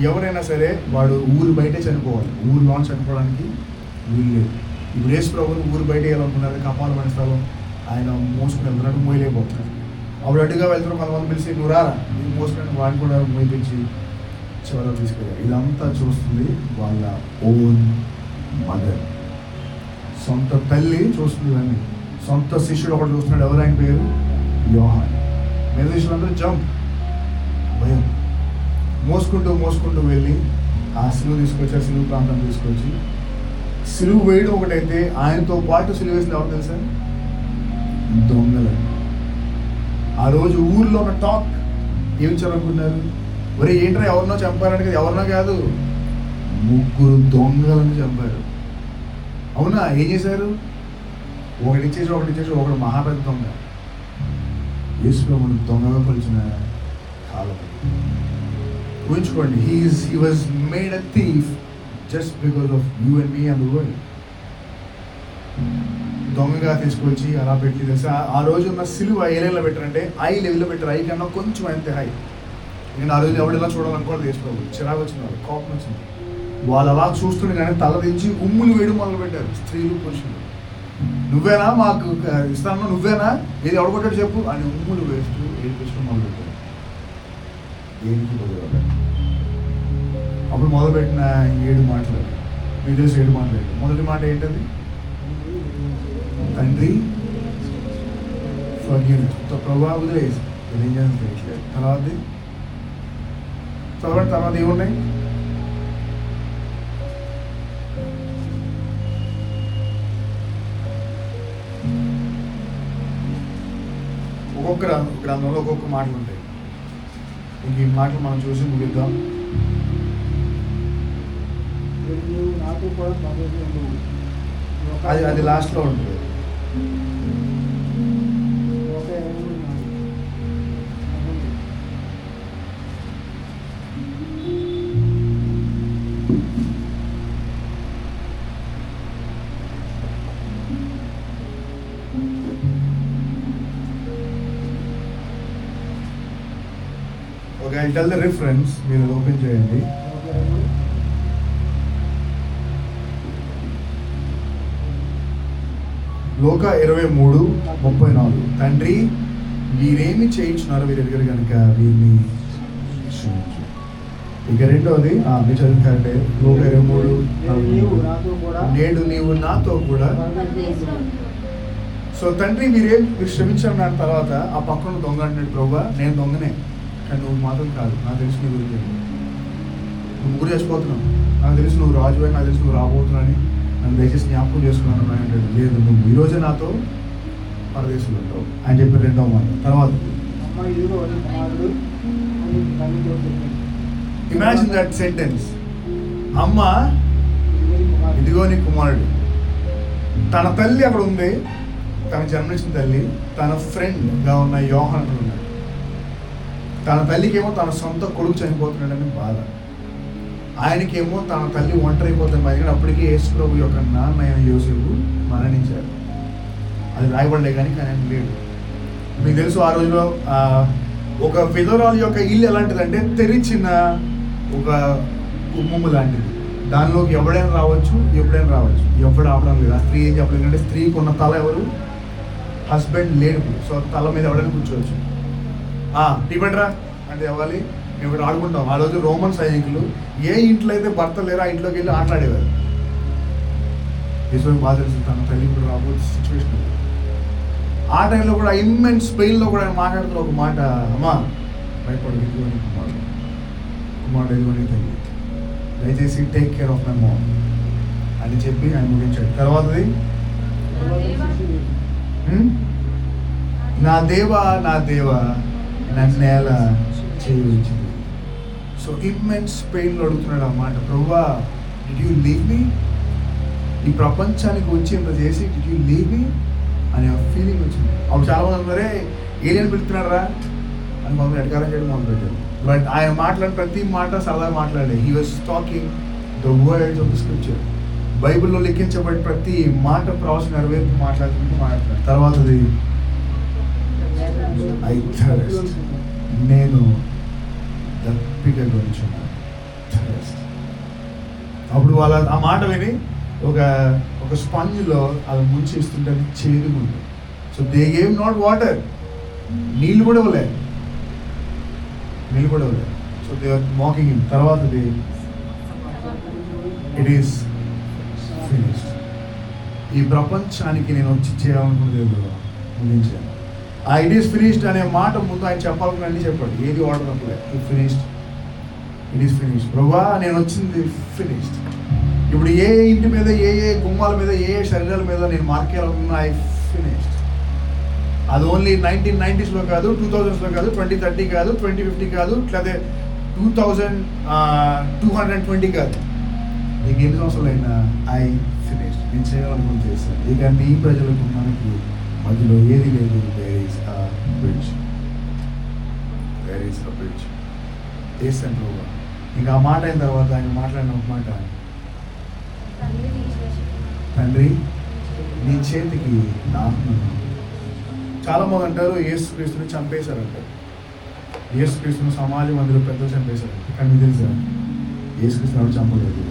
ఎవరైనా సరే వాడు ఊరు బయటే చనిపోవాలి, ఊరిలో చనిపోవడానికి వీలు లేదు. ఇప్పుడు యేసు ప్రభువుని ఊరు బయట వేయాలనుకున్నారు, కపాలమైన స్థలం, ఆయన మోసుకుని వెళ్తున్నట్టు మోయలేకపోతున్నారు. అప్పుడు అడ్డుగా వెళ్తున్న కొంతమంది పిలిచి నువ్వు రారా, ఇది మోసుకుని వాడిని కూడా మోయించి చివరికి తీసుకెళ్ళారు. ఇదంతా చూస్తుంది వాళ్ళ ఓన్ మదర్, సొంత తల్లి చూస్తుంది ఇవన్నీ. సొంత శిష్యుడు ఒకటి చూస్తున్నాడు, ఎవరు ఆయన పేరు? యోహాన్. మీద శిష్యులందరూ జంప్, భయం. మోసుకుంటూ వెళ్ళి ఆ సిలువ తీసుకొచ్చి, ఆ సిలువ ప్రాంతం తీసుకొచ్చి సిలువ వేయడం ఒకటైతే, ఆయనతో పాటు సిలువ వేసిన ఎవరు తెలుసా? దొంగలు. ఆ రోజు ఊర్లో ఉన్న టాక్ ఏం చదువుకున్నారు? ఒరే ఏంట్రా ఎవరినో చంపారంటే కదా, ఎవరినో కాదు, 3 దొంగలను చంపారు. అవునా? ఏం చేశారు? ఒకటి ఒకడు మహాపెద్ద దొంగ. యేసులో మనం దొంగగా కొలిచిన కాలం ఊహించుకోండి. he was made a thief just because of you and me and the world. దొంగగా తీసుకొచ్చి అలా పెట్టి తెలుసా, ఆ రోజు ఉన్న సిలువ ఏ లెవెల్లో పెట్టారంటే ఐ లెవెల్లో పెట్టారు. ఐ కన్నా కొంచెం అంతే హై. నేను ఆ రోజు ఎవడెలా చూడాలనుకోవడం చేసుకోవాలి, చిరాకు వచ్చింది, వాళ్ళు కోపం వచ్చింది. వాళ్ళు అలా చూస్తుండే కానీ తల దించి ఉమ్ములు వేయడం మొదలు పెట్టారు, స్త్రీలు పురుషులు. నువ్వేనా మాకు ఇస్తాను, నువ్వేనా, ఏది ఎవడగొట్టాడు చెప్పు అని ఉమ్ములు వేస్తూ ఏడిపించడం మొదలు పెట్టారు. దేనికి బదులు అప్పుడు మొదలుపెట్టిన 7 మాటలు, మీకు తెలిసి 7 మాటలు. మొదటి మాట ఏంటది? తండ్రి ఫర్గివ్నెస్, ప్రభువా వదిలేసి ఏం చేయట్లేదు. తర్వాత ఏమున్నాయి? ఒక్కొక్క గ్రంథంలో ఒక్కొక్క మాటలు ఉంటాయి. ఇంక ఈ మాటలు మనం చూసి ముగిద్దాం. అది లాస్ట్లో ఉంటుంది. Okay, I tell the reference, మీరు ఓపెన్ చేయండి. లోక 23:34. తండ్రి, వీరేమి చేయించున్నారో వీరి దగ్గర కనుక వీరిని క్షమించు. ఇక రెండోది మీరు చదువుతారంటే లోక 23:44. నేడు నీవు నాతో కూడా. సో తండ్రి మీరు క్షమించాను అన్న తర్వాత ఆ పక్కన దొంగ అంటాడు, ప్రభువా నేను దొంగనే, కానీ నువ్వు మాత్రం కాదు, నాకు తెలిసి నీ గురించి నువ్వు ముగ్గురు చేసిపోతున్నావు, నాకు తెలిసి నువ్వు రాజు అని, నాకు తెలిసి నువ్వు రాబోతున్నాని, నన్ను దయచేసి జ్ఞాపకం చేసుకున్నాను అంటాడు. లేదు, నువ్వు ఈరోజే నాతో పరదేశంలో ఉంటావు అని చెప్పి రెండవ మాట. తర్వాత ఇమాజిన్ దట్ సెంటెన్స్. అమ్మ ఇదిగో నీ కుమారుడు. తన తల్లి అక్కడ ఉంది, తన జన్మించిన తల్లి, తన ఫ్రెండ్గా ఉన్న యోహాను ఉన్నాడు. తన తల్లికేమో తన సొంత కొడుకు చనిపోతున్నాడని బాధ, ఆయనకేమో తన తల్లి ఒంటరైపోతుంది భయం. అప్పటికే యేసు ప్రభు యొక్క నాన్న అయిన యోసేపు మరణించారు. అది రాయబడలే కానీ ఆయన లేడు. మీకు తెలుసు ఆ రోజులో ఒక విధవరాలు యొక్క ఇల్లు ఎలాంటిదంటే తెరిచిన ఒక గుమ్మము లాంటిది. దానిలోకి ఎవడైనా రావచ్చు, ఎప్పుడైనా రావచ్చు, ఎప్పుడు ఆపడం లేదు. ఆ స్త్రీ ఏం చెప్పలేదు అంటే స్త్రీకి ఉన్న తల ఎవరు, హస్బెండ్ లేడు, సో తల మీద ఎవడైనా కూర్చోవచ్చు. టీ పెట్టరా అంటే ఇవ్వాలి, మేము ఆడుకుంటాం. ఆ రోజు రోమన్ సైనికులు ఏ ఇంట్లో అయితే భర్త లేరో ఆ ఇంట్లోకి వెళ్ళి ఆటలాడేవారు. యేసు బాధ తెలుసు, తన తల్లి కూడా రాబోయే సిచ్యువేషన్. ఆ టైంలో కూడా ఇమ్మెన్స్ పెయిన్లో కూడా ఆయన మాట్లాడుతున్న ఒక మాట, అమ్మా భయపడు, ఇదిగో నీ కుమారుడు, కుమారుడు ఇదిగో నీ తల్లి, దయచేసి take care of my mom అని చెప్పి ఆయన ముగించాడు. తర్వాతది నా దేవా నా దేవా నన్ను ఎలా చేయవచ్చింది. సో ఇమ్మెన్స్ పెయిన్లో అడుగుతున్నాడు ఆ మాట, ప్రభువా డిడ్ యూ లీవ్ మీ? ఈ ప్రపంచానికి వచ్చి ఇంత చేసి డిడ్ యూ లీవ్ మీ అనే ఫీలింగ్ వచ్చింది. అప్పుడు చాలామంది అందరే ఏలియన్ పిలుస్తున్నాడు రా అని మమ్మల్ని అధికారం చేయడం మొదలుపెట్టారు. బట్ ఆయన మాట్లాడిన ప్రతి మాట సరదాగా మాట్లాడే. He was talking the words of the scripture. బైబిల్లో లిఖించబడి ప్రతి మాట ప్రవచన నెరవేర్పు మాట్లాడుతున్నాడు. తర్వాతది ఐ థర్స్ట్, నేను దప్పిక గురించి. అప్పుడు వాళ్ళ ఆ మాట విని ఒక స్పాంజ్లో అది ముంచి ఇస్తుంటే అది చేదుకుంది. So they gave not water, నీళ్ళు కూడా ఇవ్వలేదు. So they are mocking him. తర్వాతది ఇట్ ఈస్ ఫినిష్డ్. ఈ ప్రపంచానికి నేను వచ్చి చేయాలనుకున్నది ముగించాను. ఆ ఇట్ ఈస్ ఫినిష్డ్ అనే మాట ముందు ఆయన చెప్పాలని అన్నీ చెప్పాడు. ఏది వాటర్ తప్పలేదు. It is finished. ప్రభువా నేను వచ్చింది ఫినిష్డ్. ఇప్పుడు ఏ ఇంటి మీద, ఏ గుమ్మాల మీద, ఏ శరీరాల మీద నేను మార్కేయాలనుకున్నా ఐ ఫినిష్డ్. అది ఓన్లీ 1990s కాదు, 2000s కాదు, 2030 కాదు, 2050 కాదు, లేదా 2220 కాదు. నీకు ఎన్ని సంవత్సరాలు అయినా ఐ ఫినిష్డ్. నేను చేయాలనుకుని చేశాను. ఇక నీ ప్రజలకు మనకి మధ్యలో ఏది లేదు. There is a bridge. చేశాను. ఇంకా ఆ మాట అయిన తర్వాత ఆయన మాట్లాడిన ఒక మాట, తండ్రి నీ చేతికి నా ఆత్మను. చాలా మంది అంటారు యేసుక్రీస్తుని చంపేశారంటారు. యేసుక్రీస్తుని సమాజ మందిలో పెద్దలు చంపేశారు. కానీ మీకు తెలుసా, యేసుక్రీస్తుని చంపలేదు.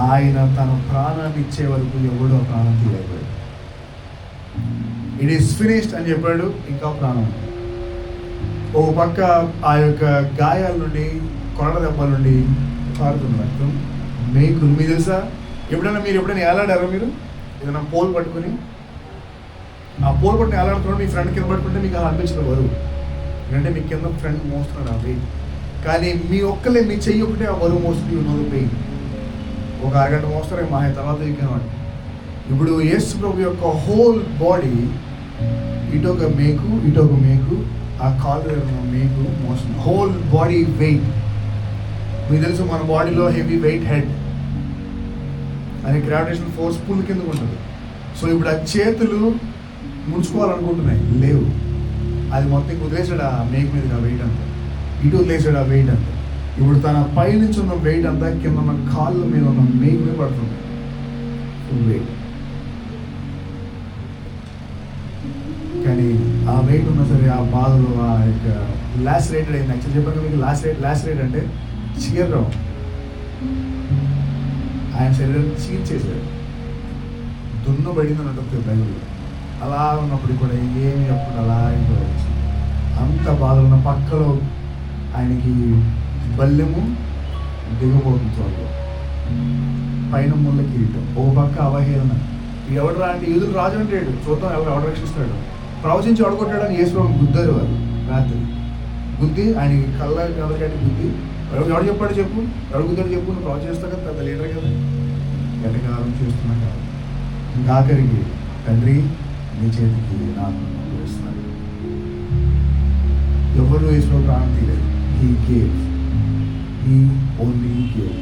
ఆయన తన ప్రాణాన్ని ఇచ్చే వరకు ఎవడో ప్రాణం తీయలేకపోయాడు. ఇట్ ఈస్ ఫినిష్డ్ అని చెప్పాడు. ఇంకా ప్రాణం. ఓ పక్క ఆ యొక్క గాయాల నుండి, కొరడ దెబ్బల నుండి కారుతున్న రక్తం, మేకులు. మీకు తెలుసా, మీరు ఎప్పుడైనా ఏలాడారో, మీరు ఏదైనా పోల్ పట్టుకుని ఆ పోల్ పట్టుకుని ఏలాడుతున్నాడు, మీ ఫ్రెండ్ కింద పట్టుకుంటే మీకు అలా అనిపించదు బరువు. ఎందుకంటే మీ కింద ఫ్రెండ్ మోస్తున్నాడు ఆ వెయిట్. కానీ మీ ఒక్కలే, మీ చెయ్యి ఒకటే ఆ బరువు మోస్తుంది. ఉన్నది పెయిన్. ఒక అరగంట మోస్తారే మా తర్వాత ఎక్కినవాడు. ఇప్పుడు యేసు ప్రభు యొక్క హోల్ బాడీ, ఇటొక మేకు, ఆ కాలు మేకు మోస్తుంది. Whole body weight. మీకు తెలుసు మన బాడీలో హెవీ వెయిట్ హెడ్ అని గ్రావిటేషన్ ఫోర్స్ పుల్ కిందకు ఉంటుంది. సో ఇప్పుడు ఆ చేతులు ముడుచుకోవాలనుకుంటున్నాయి, లేవు. అది మొత్తం వదిలేసాడు ఆ మేక్ మీద ఆ వెయిట్ అంతా, ఇటు వదిలేసాడు ఆ వెయిట్ అంతా. ఇప్పుడు తన పై నుంచి ఉన్న వెయిట్ అంతా కింద ఉన్న కాళ్ళ మీద ఉన్న మేక్ మీద పడుతుంది. Full weight. కానీ ఆ వెయిట్ ఉన్నా సరే, ఆ బాధలు, ఆ యొక్క లాసిరేటెడ్ అయింది. యాక్చువల్ చెప్పాను మీకు, లాసిరేట్ అంటే చీరడం. ఆయన శరీరాన్ని చీల్చేశాడు, దున్నబడింది అని ఉంటుంది బైబిల్లో. అలా ఉన్నప్పుడు కూడా ఏమి అప్పుడు అలా అయిపోవచ్చు. అంత బాధలు ఉన్న పక్కలో ఆయనకి బల్లెము దిగబోతుంది త్వరలో, పైన ముళ్ళ కిరీటం, ఓ పక్క అవహేళన. ఎవడు రా అంటే యూదులు రాజు అంటాడు, చూద్దాం ఎవడు రక్షిస్తాడు. ప్రవచించి ఎవడగొట్టాడని యేసుప్రభుని గుద్దారు వారు రాత్రి. గుద్ది ఆయనకి కళ్ళకి గుద్ది, ఎవడు చెప్పాడు చెప్పు, ఎవడు గుద్దాడు చెప్పు, నువ్వు ప్రవచిస్తావు కదా, పెద్ద లీడర్ కదా, ఎటకారం చేస్తున్నా కాదు. ఇంకా ఆఖరికి తండ్రి నీ చేతికి నాకు వేస్తున్నాడు. ఎవరు యేసులో ప్రాణం తీయలేదు. He gave, he only gave.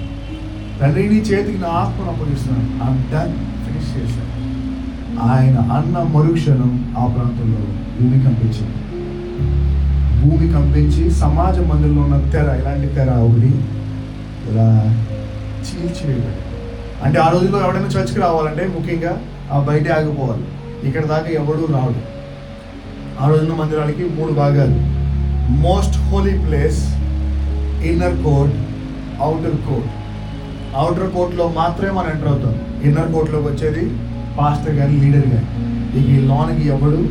తండ్రి నీ చేతికి నా ఆత్మను అప్పగిస్తున్నాను, ఐమ్ డన్, ఫినిష్ చేశాను. ఆయన అన్న మరుక్షణం ఆ ప్రాంతంలో భూమి కంపించింది. భూమి కంపించి సమాజ మందిరంలో ఉన్న తెర, ఇలాంటి తెర ఒకటి ఇలా చీల్చివేయబడి. అంటే ఆ రోజుల్లో ఎవడైనా చర్చ్కి రావాలంటే ముఖ్యంగా ఆ బయట ఆగిపోవాలి, ఇక్కడ దాకా ఎవడూ రాడు. ఆ రోజున మందిరానికి 3 భాగాలు: most holy place, inner court, outer court. Outer కోర్ట్లో మాత్రమే మనం ఎంటర్ అవుతాం. ఇన్నర్ కోర్ట్లోకి వచ్చేది పాస్టర్ కానీ లీడర్ కానీ. ఇక ఈ లోనికి ఎవడు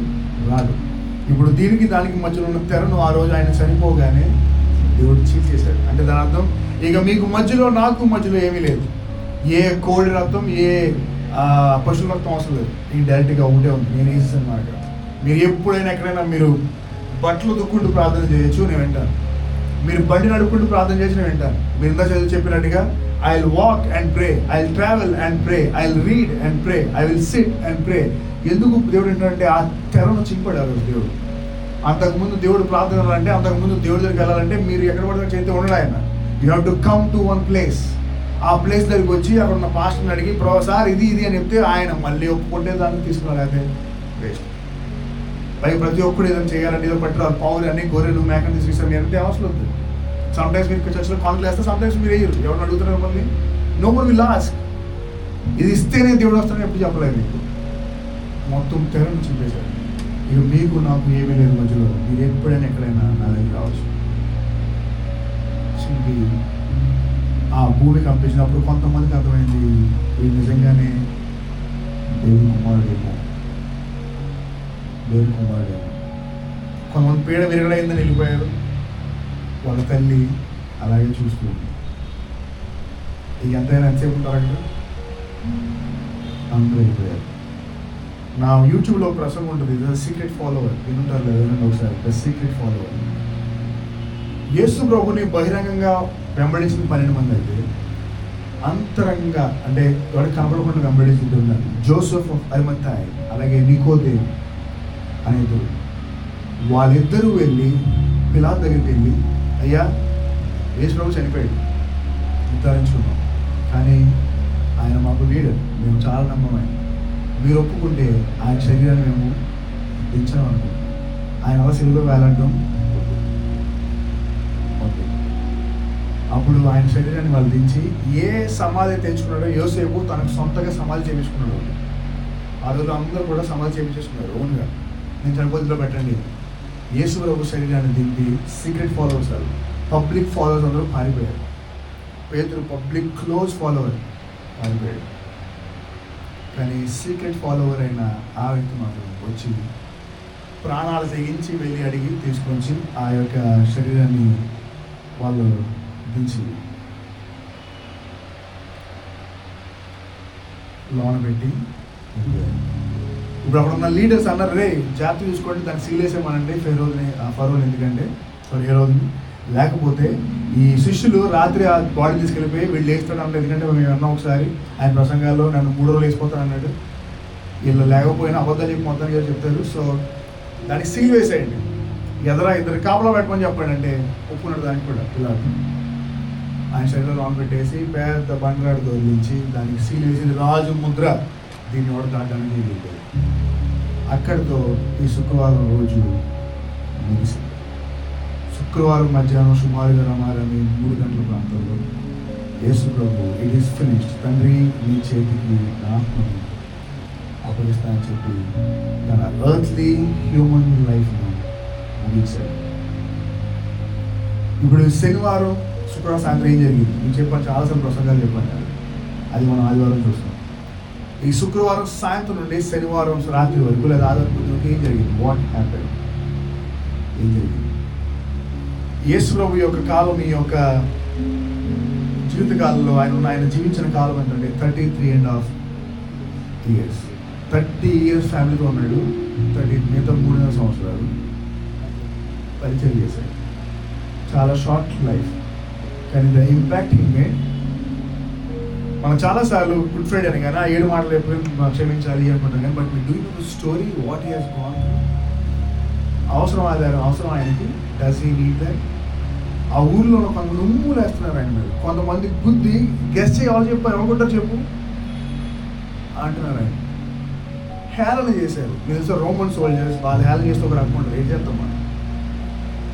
రాడు. ఇప్పుడు దీనికి దానికి మధ్యలో ఉన్న తెరను ఆ రోజు ఆయన చనిపోగానే దేవుడు చీల్చేశాడు. అంటే దాని అర్థం ఇక మీకు మధ్యలో నాకు మధ్యలో ఏమీ లేదు. ఏ కోడి రక్తం, ఏ పశువుల రక్తం అవసరం లేదు. ఈ డైరెక్ట్గా ఒకటే ఉంది, నేను వేసేసాను మాట. మీరు ఎప్పుడైనా ఎక్కడైనా మీరు బట్టలు దుక్కుంటూ ప్రార్థన చేయొచ్చు, నేను వింటాను. మీరు బండి నడుపుకుంటూ ప్రార్థన చేసి నేను వింటాను. మీరు ఇందా చదివి చెప్పినట్టుగా I will walk and pray, I will travel and pray, I will read and pray, I will SIT and pray. ఎందుకు దేవుడు ఏంటంటే ఆ తెరను చింపాడు ఆ రోజు దేవుడు. అంతకుముందు దేవుడు ప్రార్థనలు అంటే, అంతకుముందు దేవుడి దగ్గరికి వెళ్ళాలంటే మీరు ఎక్కడ పడితే చేస్తే ఉండడు ఆయన. You have to come to one place. ఆ ప్లేస్ దగ్గరికి వచ్చి అక్కడ ఉన్న పాస్టర్ని అడిగి సార్ ఇది అని చెప్తే ఆయన మళ్ళీ ఒప్పుకుంటే దాన్ని తీసుకున్నారు. అయితే వేస్ట్. పైగా ప్రతి ఒక్కరు ఏదైనా చేయాలంటే ఏదో పట్టురారు, పావులు అన్ని గొర్రెలు మేకలు తీసుకొస్తారు అంటే అవసరం ఉంది. సమ్టైమ్స్ మీరు చర్చలో కాన్లు వేస్తే, సమ్టైమ్స్ మీరు వేయరు. ఎవరిని అడుగుతున్నారు మళ్ళీ? No one will ask. ఇది ఇస్తేనే దేవుడు వస్తాడని ఎప్పుడు చెప్పలేదు మీకు. మొత్తం తెరను చూపేశారు. ఇక మీకు నాకు ఏమీ లేదు మధ్యలో. మీరు ఎప్పుడైనా ఎక్కడైనా నా దగ్గర రావచ్చు. చింపి ఆ భూమి కంపించినప్పుడు కొంతమందికి అర్థమైంది, ఇది నిజంగానే దేవుని కుమారుడేమో, దేవుని కుమారుడేమో. కొంతమంది పీడ విరగడైందని వెళ్ళిపోయారు. వాళ్ళ తల్లి అలాగే చూస్తుంది. ఇక ఎంతైనా ఎంతసేపు ఉంటారు అక్కడ? అందరూ వెళ్ళిపోయారు. నా యూట్యూబ్లో ప్రసంగం ఉంటుంది, ద సీక్రెట్ ఫాలోవర్. వినుంటారు లేదండి ఒకసారి, ద సీక్రెట్ ఫాలోవర్. యేసు ప్రభుని బహిరంగంగా వెంబడించిన 12 మంది అయితే అంతరంగా అంటే వాడికి కనపడకుండా వెంబడించుతున్నారు. జోసెఫ్ ఆఫ్ అరిమథాయి, అలాగే నికోదేము అనేది. వాళ్ళిద్దరూ వెళ్ళి పిలాతు దగ్గరికి వెళ్ళి, అయ్యా యేసు ప్రభు చనిపోయాడు, నిర్ధారించుకున్నాం, కానీ ఆయన మాకు లీడర్, మేము చాలా నమ్మకం. మీరు ఒప్పుకుంటే ఆయన శరీరాన్ని మేము దించాం అనుకుంటాం. ఆయన అలా సిలువలో వేలాడడం ఓకే. అప్పుడు ఆయన శరీరాన్ని వాళ్ళు దించి ఏ సమాధి తెచ్చుకున్నాడో యోసేపు తనకు సొంతగా సమాధి చేయించుకున్నాడు. ఆ రోజు అందరూ కూడా సమాధి చేయించేసుకున్నారు ఓన్గా. నేను చనిపోతులో పెట్టండి. యేసు ప్రభు శరీరాన్ని దింపి సీక్రెట్ ఫాలోవర్స్ కాదు, పబ్లిక్ ఫాలోవర్స్ అందరూ పారిపోయారు. పేతురు పబ్లిక్ క్లోజ్ ఫాలోవర్ పారిపోయాడు. కానీ సీక్రెట్ ఫాలోవర్ అయిన ఆ వ్యక్తి మాత్రం వచ్చి ప్రాణాలు తెగించి వెళ్ళి అడిగి తీసుకొచ్చి ఆ యొక్క శరీరాన్ని వాళ్ళు దించి లోన పెట్టి ఇప్పుడు అక్కడ ఉన్న లీడర్స్ అన్నారు, రే జాగ్రత్త చూసుకోండి, దాన్ని సీల్ వేసేమనండి ఫరోని ఎందుకంటే హెరోద్ని. లేకపోతే ఈ శిష్యులు రాత్రి ఆ బాడీ తీసుకెళ్ళిపోయి వీళ్ళు వేస్తాడు అంటే, ఎందుకంటే మేము అన్నాం ఒకసారి ఆయన ప్రసంగాల్లో నన్ను 3 రోజులు వేసిపోతాను అన్నాడు. వీళ్ళు లేకపోయినా అబద్ధాలు చెప్పి మొత్తానికి చెప్తారు. సో దానికి సీల్ వేసేయండి, ఇద్దరు కాపలా పెట్టుకొని చెప్పండి అంటే ఒప్పుకున్నాడు. దానికి కూడా పిల్లలు ఆయన శరీరంలో లోన్ పెట్టేసి పెద్ద బండరాడు దొరించి దానికి సీల్ వేసింది, రాజు ముద్ర, దీన్ని కూడా దాటానికి వెళ్ళిపోయింది. అక్కడితో ఈ శుక్రవారం రోజు ముగిసింది. శుక్రవారం మధ్యాహ్నం సుమారుగా రమారని 3 గంటల ప్రాంతంలో యేసు ప్రభు ఇట్ ఈస్ ఫినిష్డ్, తండ్రి నీ చేతికి నా ఆత్మను అప్పగిస్తానని చెప్పి తన ఎర్త్లీ హ్యూమన్ లైఫ్ను ముగించాడు. ఇప్పుడు శనివారం శుక్రవారం సాయంత్రం ఏం జరిగింది నేను చెప్పాను, చాలాసార్లు ప్రసంగాలు చెప్పాను, అది మనం ఆదివారం చూస్తాం. ఈ శుక్రవారం సాయంత్రం నుండి శనివారం రాత్రి వరకు లేదా ఆదివారం వరకు ఏం జరిగింది? What happen? ఏం జరిగింది? యేసు ప్రభు యొక్క కాలం, ఈ యొక్క జీవితకాలంలో ఆయన జీవించిన కాలం ఏంటంటే 33.5 years. 30 years ఫ్యామిలీతో ఉన్నాడు. 3.5 సంవత్సరాలు పరిచయం చేశాడు. చాలా షార్ట్ లైఫ్, కానీ ద ఇంపాక్ట్ హీ మేడ్. మనం చాలాసార్లు గుడ్ ఫ్రైడే అని కానీ 7 మాటలు ఎప్పుడు క్షమించాలి అనుకుంటాం కానీ, but we do the story what he has gone through. అవసరం ఆయనకి. Does he need that? ఆ ఊర్లో కొంత నుమ్ములు వేస్తున్నారు ఆయన మీద. కొంతమంది బుద్ధి గెస్ట్ ఎవరు చెప్పారు, ఎవరుకుంటారు చెప్పు అంటున్నారు. ఆయన హేళన చేశారు. మీరు రోమన్ సోల్జర్స్ వాళ్ళు హేళన చేస్తూ ఒక రకం ఏం చేస్తాం మనం,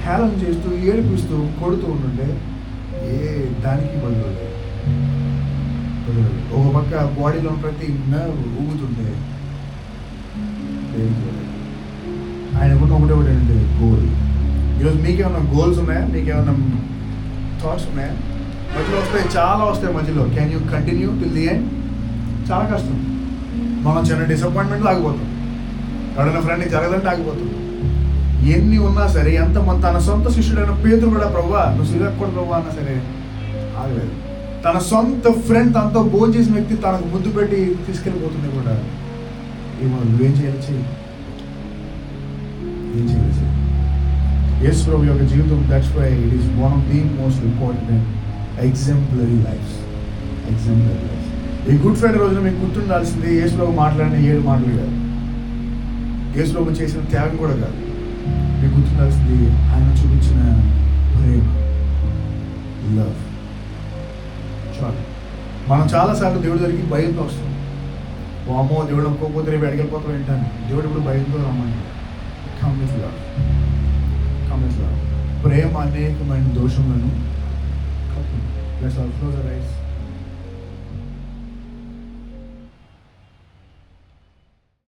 హేళన చేస్తూ ఏడిపిస్తూ కొడుతూ ఉంటుంటే ఏ దానికి బదులు లేదు. ఒక పక్క బాడీలో ప్రతి నర్వ్ ఊగుతుంటే ఆయనకున్న ఒకటి అంటే గోల్. ఈరోజు మీకేమన్నా గోల్స్ ఉన్నాయా? మీకేమన్నా థాట్స్ ఉన్నాయా? మధ్యలో వస్తాయి, చాలా వస్తాయి మధ్యలో. Can you continue till the end? చాలా కష్టం. మనం చిన్న డిసప్పాయింట్మెంట్లో ఆగిపోతాం. ఎవరైనా ఫ్రెండ్కి జరగదంటే ఆగిపోతాం. ఎన్ని ఉన్నా సరే, ఎంతమంది తన సొంత శిష్యుడైన పేతురు కూడా ప్రభువా నువ్వు సిగక్కూడదు ప్రభువా అన్నా సరే ఆగలేదు. తన సొంత ఫ్రెండ్ తనతో భోజనం చేసిన వ్యక్తి తనకు ముద్దు పెట్టి తీసుకెళ్ళిపోతుంది కూడా ఏమో నువ్వేం చేయాలి? ఏం చేయాలి? యేసు ప్రభు యొక్క జీవితం, that's why it is one of the most important and exemplary lives. ఈ గుడ్ ఫ్రైడే రోజున మీకు గుర్తుండాల్సింది యేసు ప్రభు మాట్లాడిన 7 మాటలు కాదు, యేసు ప్రభు చేసిన త్యాగం కూడా కాదు. మీకు గుర్తుండాల్సింది ఆయన చూపించిన ప్రేమ, లవ్. చాలు. మనం చాలాసార్లు దేవుడి దగ్గరికి భయంతో వస్తాం. ఓ అమ్మో దేవుడు ఒక్కోపోతే రేపు ఎడగలిపోతాం ఏంటని. దేవుడు ఇప్పుడు భయంతో రమ్మంటాడు. Come with love. ప్రేమ అనేకమైన దోషములను కప్పు. Let's all close our ice.